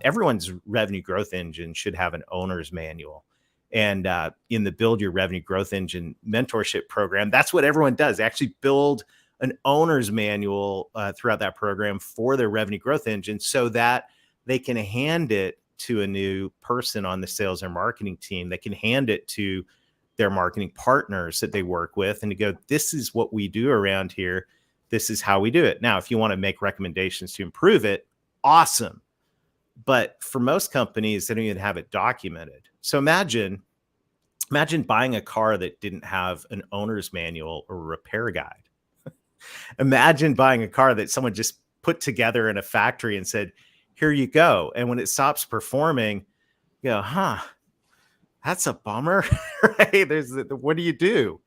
B: everyone's revenue growth engine should have an owner's manual. And in the Build Your Revenue Growth Engine mentorship program, that's what everyone does. They actually build an owner's manual throughout that program for their revenue growth engine, so that they can hand it to a new person on the sales or marketing team. They can hand it to their marketing partners that they work with, and to go, this is what we do around here. This is how we do it. Now, if you want to make recommendations to improve it, awesome. But for most companies, they don't even have it documented. So imagine buying a car that didn't have an owner's manual or a repair guide. Imagine buying a car that someone just put together in a factory and said, here you go. And when it stops performing, you go, that's a bummer, right? What do you do?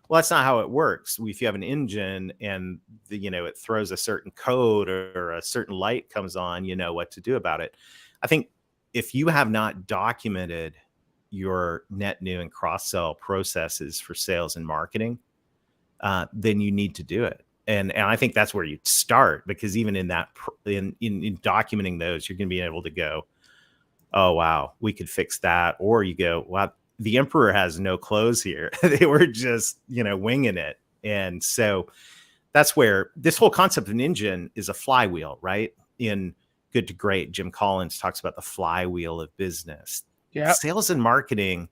B: Well, that's not how it works. If you have an engine and it throws a certain code or a certain light comes on, you know what to do about it. I think if you have not documented your net new and cross-sell processes for sales and marketing, then you need to do it. And I think that's where you start, because even in that, in documenting those, you're going to be able to go, oh, wow, we could fix that. Or you go, wow, the emperor has no clothes here. They were just, winging it. And so that's where this whole concept of an engine is a flywheel, right? In Good to Great, Jim Collins talks about the flywheel of business. Yeah. Sales and marketing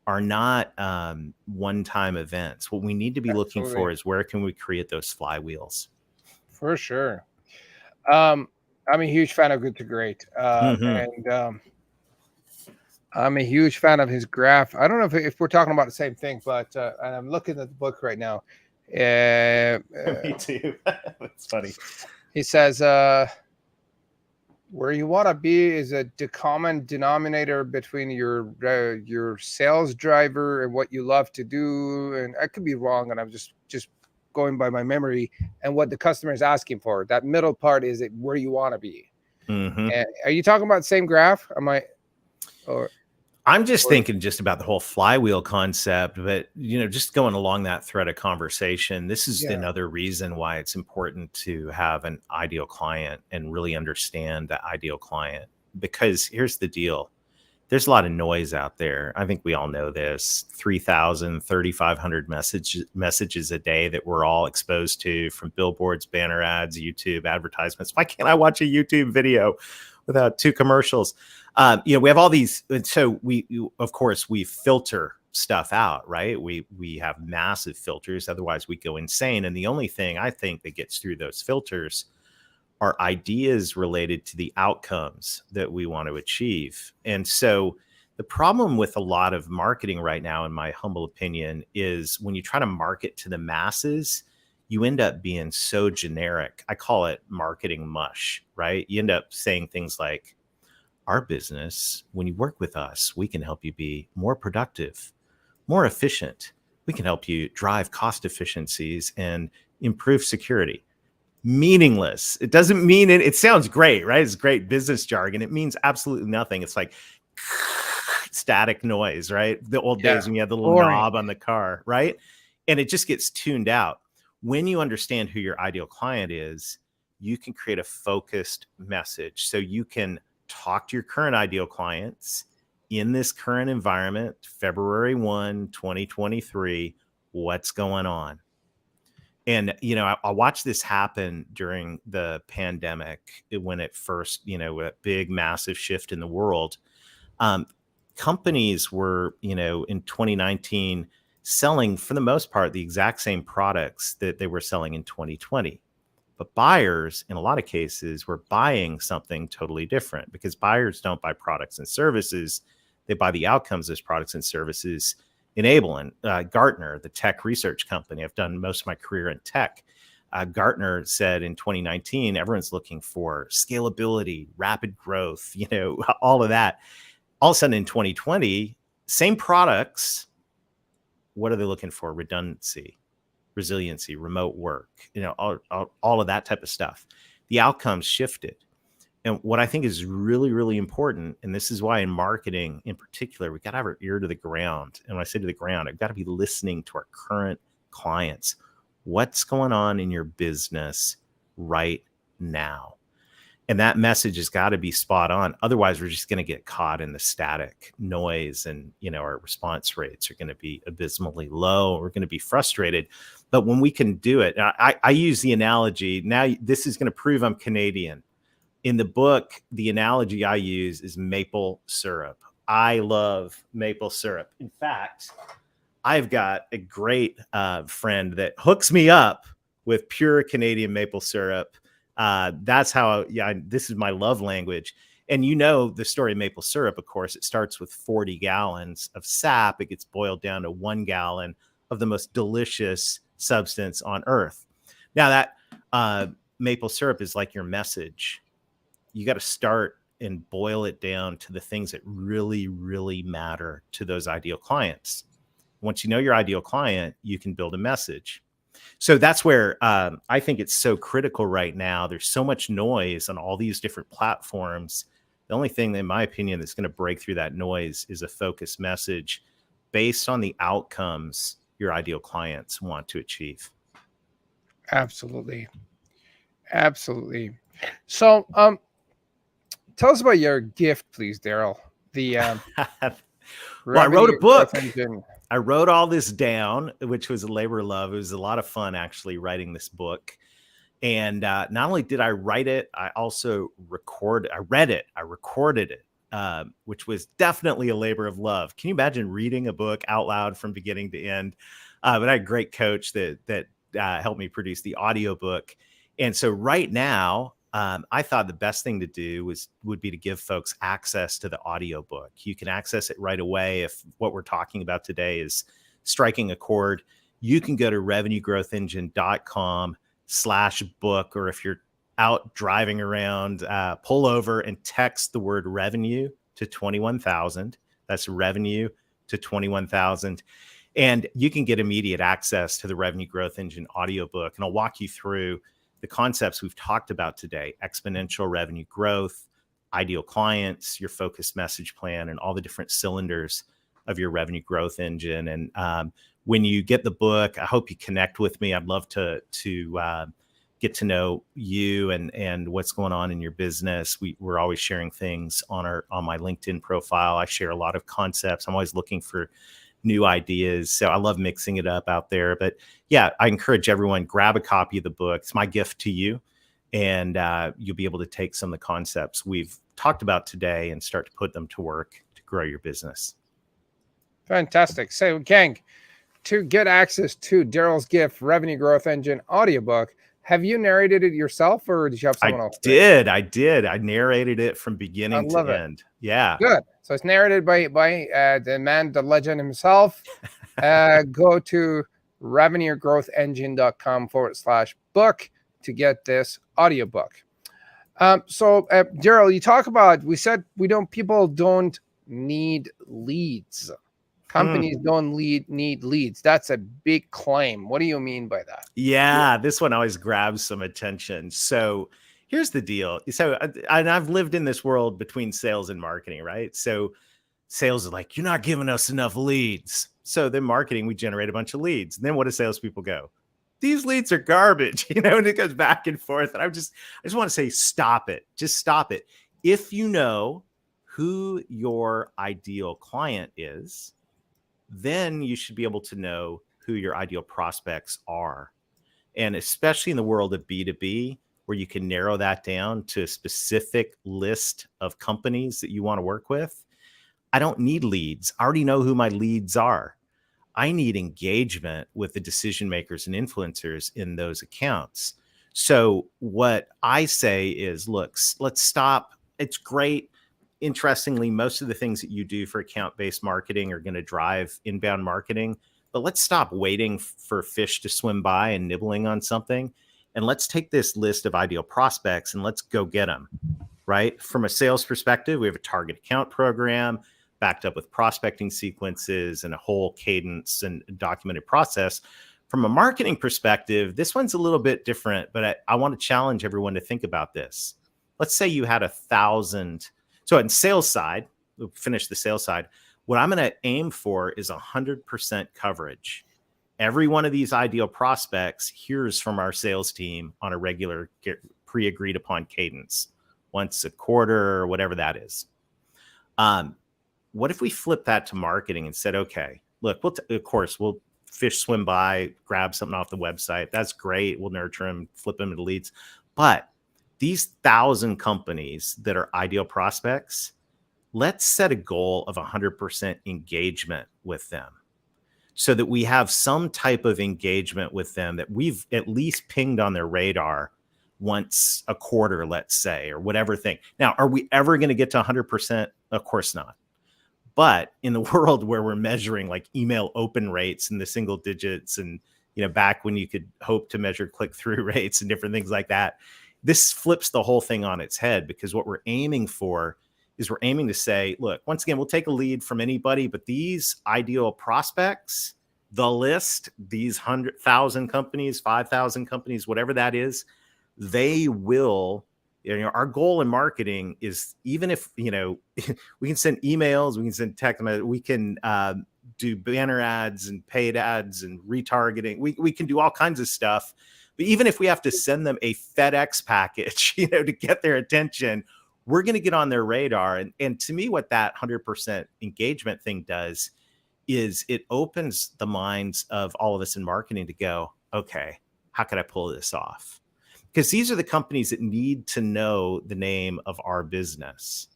B: are not one-time events. What we need to be looking for is, where can we create those flywheels?
A: For sure. I'm a huge fan of Good to Great. And I'm a huge fan of his graph. I don't know if we're talking about the same thing, but and I'm looking at the book right now.
B: Me too. That's funny.
A: He says, where you want to be is a common denominator between your sales driver and what you love to do. And I could be wrong, and I'm just going by my memory, and what the customer is asking for. That middle part is where you want to be.
B: Mhm.
A: Are you talking about the same graph? Or
B: I'm just
A: or
B: thinking just about the whole flywheel concept, but just going along that thread of conversation, this is
A: yeah,
B: another reason why it's important to have an ideal client and really understand the ideal client. Because here's the deal. There's a lot of noise out there. I think we all know this. 3,000, 3,500 messages a day that we're all exposed to, from billboards, banner ads, YouTube advertisements. Why can't I watch a YouTube video without 2 commercials? We have all these. And so of course, we filter stuff out, right? We have massive filters. Otherwise, we go insane. And the only thing I think that gets through those filters are ideas related to the outcomes that we want to achieve. And so the problem with a lot of marketing right now, in my humble opinion, is when you try to market to the masses, you end up being so generic. I call it marketing mush, right? You end up saying things like, our business, when you work with us, we can help you be more productive, more efficient. We can help you drive cost efficiencies and improve security. Meaningless. It doesn't mean it. It sounds great, right? It's great business jargon. It means absolutely nothing. It's like static noise, right? The old
A: yeah,
B: days when you had the little
A: boring.
B: knob on the car, right? And it just gets tuned out. When you understand who your ideal client is, you can create a focused message. So you can talk to your current ideal clients in this current environment, February 1, 2023, what's going on? And, I watched this happen during the pandemic when it first, a big, massive shift in the world. Um, Companies were, in 2019 selling, for the most part, the exact same products that they were selling in 2020. But buyers, in a lot of cases, were buying something totally different, because buyers don't buy products and services. They buy the outcomes those products and services enable. And Gartner, the tech research company, I've done most of my career in tech. Gartner said in 2019, everyone's looking for scalability, rapid growth, all of that. All of a sudden in 2020, same products. What are they looking for? Redundancy, resiliency, remote work, all of that type of stuff. The outcomes shifted. And what I think is really, really important, and this is why in marketing in particular, we got to have our ear to the ground. And when I say to the ground, I've got to be listening to our current clients. What's going on in your business right now? And that message has got to be spot on. Otherwise, we're just going to get caught in the static noise, and our response rates are going to be abysmally low. We're going to be frustrated. But when we can do it, I use the analogy. Now, this is going to prove I'm Canadian. In the book, the analogy I use is maple syrup. I love maple syrup. In fact, I've got a great friend that hooks me up with pure Canadian maple syrup. That's how, this is my love language. And the story of maple syrup, of course, it starts with 40 gallons of sap. It gets boiled down to 1 gallon of the most delicious substance on earth. Now that maple syrup is like your message. You got to start and boil it down to the things that really, really matter to those ideal clients. Once you know your ideal client, you can build a message. So that's where I think it's so critical right now. There's so much noise on all these different platforms. The only thing, in my opinion, that's going to break through that noise is a focused message based on the outcomes your ideal clients want to achieve.
A: Absolutely. So, tell us about your gift, please, Darrell. The
B: Well, I wrote a book.
A: Growth Engine.
B: I wrote all this down, which was a labor of love. It was a lot of fun, actually, writing this book. And not only did I write it, I also read it, I recorded it, which was definitely a labor of love. Can you imagine reading a book out loud from beginning to end? But I had a great coach that helped me produce the audiobook. And so right now, I thought the best thing to do would be to give folks access to the audiobook. You can access it right away. If what we're talking about today is striking a chord, you can go to revenuegrowthenginecom/book, or if you're out driving around, pull over and text the word revenue to 21,000. That's revenue to 21,000. And you can get immediate access to the Revenue Growth Engine audiobook. And I'll walk you through the concepts we've talked about today: exponential revenue growth, ideal clients, your focused message plan, and all the different cylinders of your revenue growth engine. And when you get the book, I hope you connect with me. I'd love to get to know you and what's going on in your business. We're always sharing things on my LinkedIn profile. I share a lot of concepts. I'm always looking for new ideas. So I love mixing it up out there. But yeah, I encourage everyone, grab a copy of the book. It's my gift to you. And you'll be able to take some of the concepts we've talked about today and start to put them to work to grow your business.
A: Fantastic. So, gang, to get access to Darrell's gift, Revenue Growth Engine Audiobook, have you narrated it yourself, or did you have someone else?
B: I did. I narrated it from beginning to end. Yeah.
A: Good. So it's narrated by the man, the legend himself. Go to revenuegrowthengine.com/book to get this audiobook. So Darrell, you talk about, we said people don't need leads. Companies don't need leads. That's a big claim. What do you mean by that?
B: Yeah, this one always grabs some attention. So here's the deal. So, and I've lived in this world between sales and marketing, right? So sales is like, you're not giving us enough leads. So then marketing, we generate a bunch of leads. And then what do salespeople go? These leads are garbage, and it goes back and forth. And I just want to say, stop it. Just stop it. If you know who your ideal client is, then you should be able to know who your ideal prospects are. And especially in the world of B2B, where you can narrow that down to a specific list of companies that you want to work with. I don't need leads. I already know who my leads are. I need engagement with the decision makers and influencers in those accounts. So what I say is, look, let's stop. It's great. Interestingly, most of the things that you do for account-based marketing are going to drive inbound marketing, but let's stop waiting for fish to swim by and nibbling on something. And let's take this list of ideal prospects and let's go get them, right? From a sales perspective, we have a target account program backed up with prospecting sequences and a whole cadence and documented process. From a marketing perspective, this one's a little bit different, but I want to challenge everyone to think about this. Let's say you had 1,000. So on sales side, we'll finish the sales side. What I'm going to aim for is 100% coverage. Every one of these ideal prospects hears from our sales team on a regular pre-agreed upon cadence, once a quarter or whatever that is. What if we flip that to marketing and said, okay, look, of course, we'll fish swim by, grab something off the website. That's great. We'll nurture them, flip them into leads. But these 1,000 companies that are ideal prospects, let's set a goal of 100% engagement with them so that we have some type of engagement with them that we've at least pinged on their radar once a quarter, let's say, or whatever thing. Now, are we ever going to get to 100%? Of course not. But in the world where we're measuring like email open rates in the single digits and, back when you could hope to measure click-through rates and different things like that, this flips the whole thing on its head, because what we're aiming for is we're aiming to say, look, once again, we'll take a lead from anybody, but these ideal prospects, the list, these 100,000 companies, 5,000 companies, whatever that is, they will, our goal in marketing is, even if, we can send emails, we can send text, we can do banner ads and paid ads and retargeting. We can do all kinds of stuff. But even if we have to send them a FedEx package, to get their attention, we're going to get on their radar. And to me, what that 100% engagement thing does is it opens the minds of all of us in marketing to go, okay, how could I pull this off? Because these are the companies that need to know the name of our business,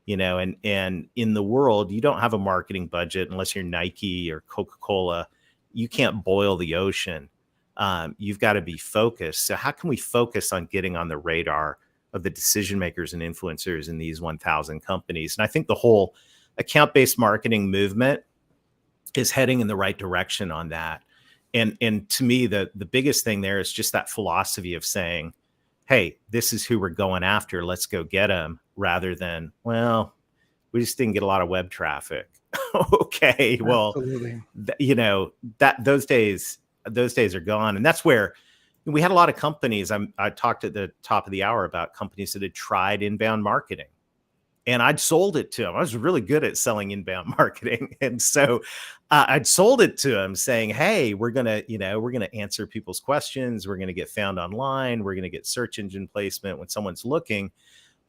B: and in the world, you don't have a marketing budget unless you're Nike or Coca-Cola. You can't boil the ocean. You've got to be focused. So how can we focus on getting on the radar of the decision makers and influencers in these 1,000 companies? And I think the whole account-based marketing movement is heading in the right direction on that. And to me, the biggest thing there is just that philosophy of saying, hey, this is who we're going after. Let's go get them, rather than, well, we just didn't get a lot of web traffic. Okay, well,
A: Absolutely.
B: that those days are gone. And that's where we had a lot of companies. I talked at the top of the hour about companies that had tried inbound marketing, and I'd sold it to them. I was really good at selling inbound marketing. And so I'd sold it to them saying, hey, we're going to answer people's questions. We're going to get found online. We're going to get search engine placement when someone's looking.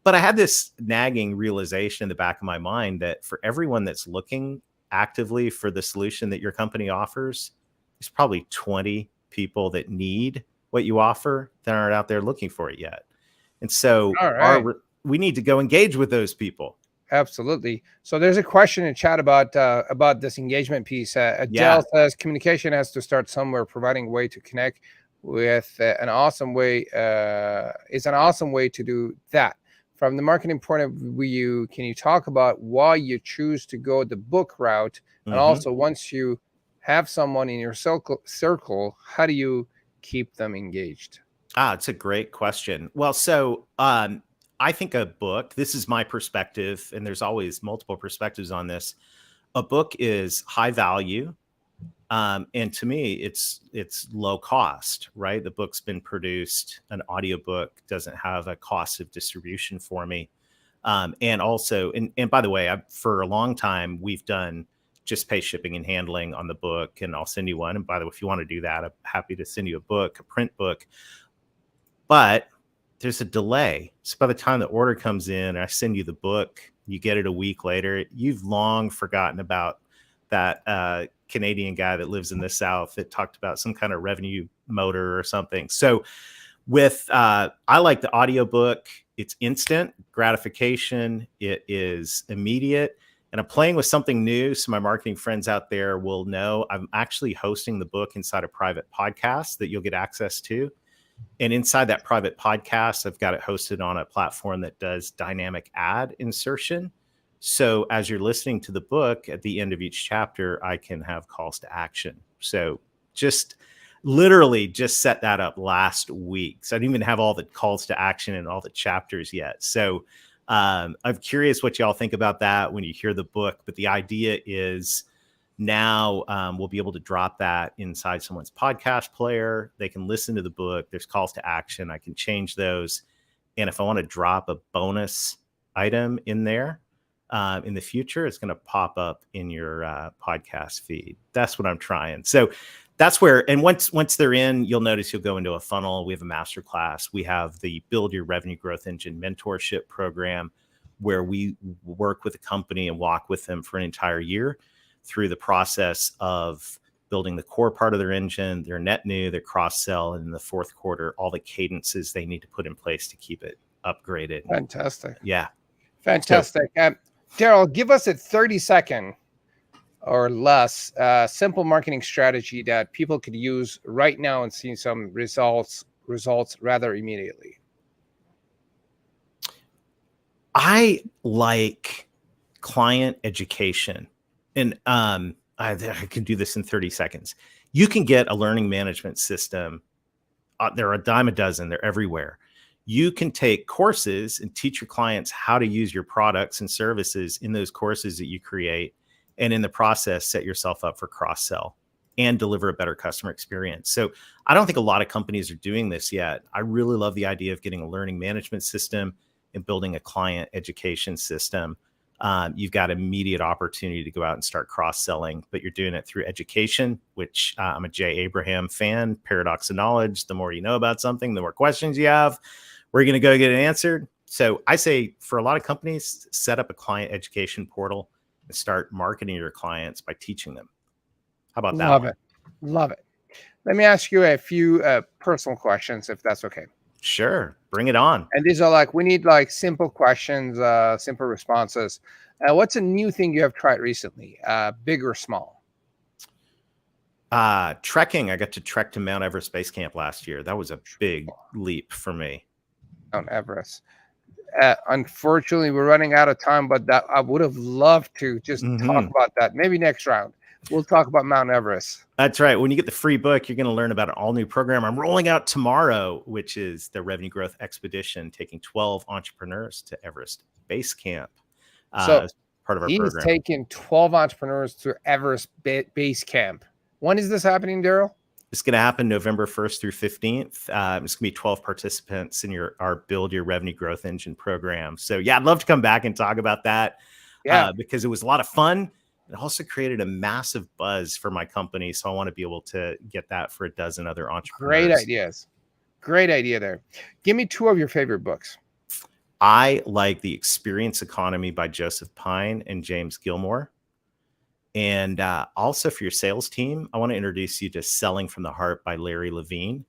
B: But I had this nagging realization in the back of my mind that for everyone that's looking actively for the solution that your company offers, there's probably 20 people that need what you offer that aren't out there looking for it yet. And so we need to go engage with those people.
A: Absolutely. So there's a question in chat about this engagement piece. Dell says communication has to start somewhere. Providing a way to connect with is an awesome way to do that. From the marketing point of view, can you talk about why you choose to go the book route? And also, once you have someone in your circle, how do you keep them engaged?
B: It's a great question. Well, so I think a book, this is my perspective, and there's always multiple perspectives on this. A book is high value. And to me, it's low cost, right? The book's been produced. An audiobook doesn't have a cost of distribution for me. And also, and by the way, for a long time, we've done just pay shipping and handling on the book, and I'll send you one. And by the way, if you want to do that, I'm happy to send you a book, a print book. But there's a delay. So by the time the order comes in and I send you the book, you get it a week later, you've long forgotten about that Canadian guy that lives in the South that talked about some kind of revenue motor or something. So with, I like the audiobook. It's instant gratification. It is immediate. And I'm playing with something new. So my marketing friends out there will know I'm actually hosting the book inside a private podcast that you'll get access to. And inside that private podcast, I've got it hosted on a platform that does dynamic ad insertion. So as you're listening to the book, at the end of each chapter, I can have calls to action. So just literally just set that up last week. So I didn't even have all the calls to action and all the chapters yet. So I'm curious what y'all think about that when you hear the book. But the idea is now we'll be able to drop that inside someone's podcast player. They can listen to the book. There's calls to action. I can change those. And if I want to drop a bonus item in there in the future, it's going to pop up in your podcast feed. That's what I'm trying. So that's where, and once they're in, you'll notice you'll go into a funnel. We have a masterclass. We have the Build Your Revenue Growth Engine mentorship program where we work with a company and walk with them for an entire year through the process of building the core part of their engine, their net new, their cross-sell, and in the fourth quarter, all the cadences they need to put in place to keep it upgraded.
A: Fantastic.
B: Yeah.
A: Fantastic. Darrell, give us a 30-second or less simple marketing strategy that people could use right now and see some results rather immediately.
B: I like client education. And I can do this in 30 seconds. You can get a learning management system. They're a dime a dozen. They're everywhere. You can take courses and teach your clients how to use your products and services in those courses that you create. And in the process, set yourself up for cross-sell and deliver a better customer experience. So I don't think a lot of companies are doing this yet. I really love the idea of getting a learning management system and building a client education system. You've got immediate opportunity to go out and start cross-selling, but you're doing it through education, which I'm a Jay Abraham fan, paradox of knowledge. The more you know about something, the more questions you have. We're going to go get it answered. So I say for a lot of companies, set up a client education portal and start marketing your clients by teaching them. How about that?
A: Love it. Let me ask you a few personal questions, if that's okay.
B: Sure. Bring it on.
A: And these are we need simple questions, simple responses. What's a new thing you have tried recently, big or small?
B: Trekking. I got to trek to Mount Everest Base Camp last year. That was a big leap for me.
A: Mount Everest. Unfortunately, we're running out of time, but that I would have loved to just talk about that. Maybe next round. We'll talk about Mount Everest.
B: That's right. When you get the free book, you're going to learn about an all new program I'm rolling out tomorrow, which is the Revenue Growth Expedition, taking 12 entrepreneurs to Everest Base Camp.
A: So
B: as part of our
A: he's
B: program.
A: taking 12 entrepreneurs to Everest Base Camp. When is this happening, Darrell?
B: It's going to happen November 1st through 15th. It's going to be 12 participants in our Build Your Revenue Growth Engine program. So yeah, I'd love to come back and talk about that.
A: Yeah.
B: Because it was a lot of fun. It also created a massive buzz for my company. So I want to be able to get that for a dozen other entrepreneurs.
A: Great ideas. Great idea there. Give me 2 of your favorite books.
B: I like The Experience Economy by Joseph Pine and James Gilmore. And also for your sales team, I want to introduce you to Selling from the Heart by Larry Levine.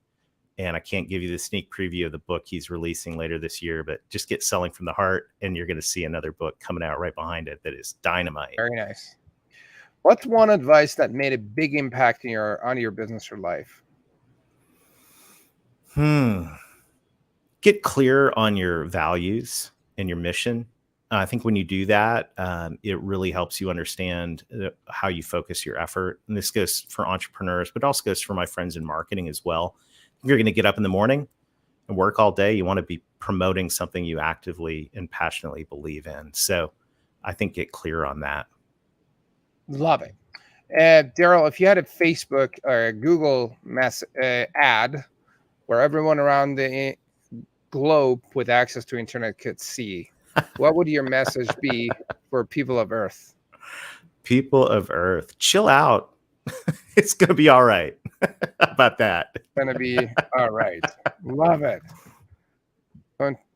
B: And I can't give you the sneak preview of the book he's releasing later this year, but just get Selling from the Heart and you're going to see another book coming out right behind it that is dynamite.
A: Very nice. What's one advice that made a big impact on your business or life?
B: Get clear on your values and your mission. I think when you do that, it really helps you understand how you focus your effort. And this goes for entrepreneurs, but also goes for my friends in marketing as well. If you're going to get up in the morning and work all day, you want to be promoting something you actively and passionately believe in. So I think get clear on that.
A: Love it. Darrell, if you had a Facebook or a Google ad where everyone around the globe with access to internet could see, what would your message be for people of Earth?
B: People of Earth, chill out. It's going to be all right. How about that?
A: It's going to be all right. Love it.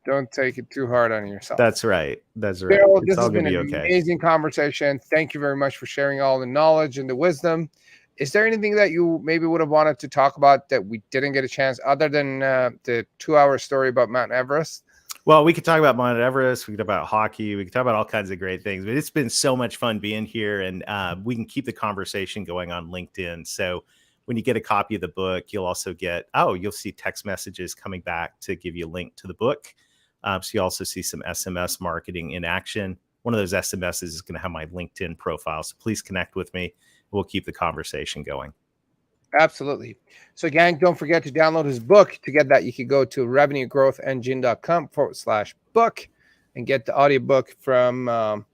A: Don't take it too hard on yourself.
B: That's right. That's right.
A: Darrell, this has been an amazing conversation. Thank you very much for sharing all the knowledge and the wisdom. Is there anything that you maybe would have wanted to talk about that we didn't get a chance, other than the 2-hour story about Mount Everest?
B: Well, we could talk about Mount Everest. We could talk about hockey. We could talk about all kinds of great things. But it's been so much fun being here, and we can keep the conversation going on LinkedIn. So when you get a copy of the book, you'll also you'll see text messages coming back to give you a link to the book. So you also see some SMS marketing in action. One of those SMSs is going to have my LinkedIn profile. So please connect with me. We'll keep the conversation going.
A: Absolutely. So gang, don't forget to download his book. To get that, you can go to revenuegrowthengine.com/book and get the audiobook from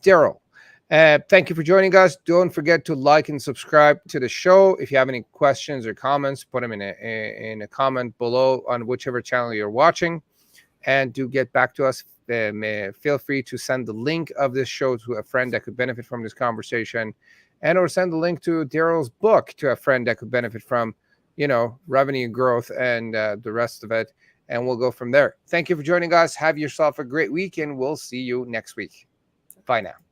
A: Darrell. Thank you for joining us. Don't forget to like and subscribe to the show. If you have any questions or comments, put them in a comment below on whichever channel you're watching. And do get back to us. Feel free to send the link of this show to a friend that could benefit from this conversation, and or send the link to Darrell's book to a friend that could benefit from, revenue growth and the rest of it. And we'll go from there. Thank you for joining us. Have yourself a great week, and we'll see you next week. Bye now.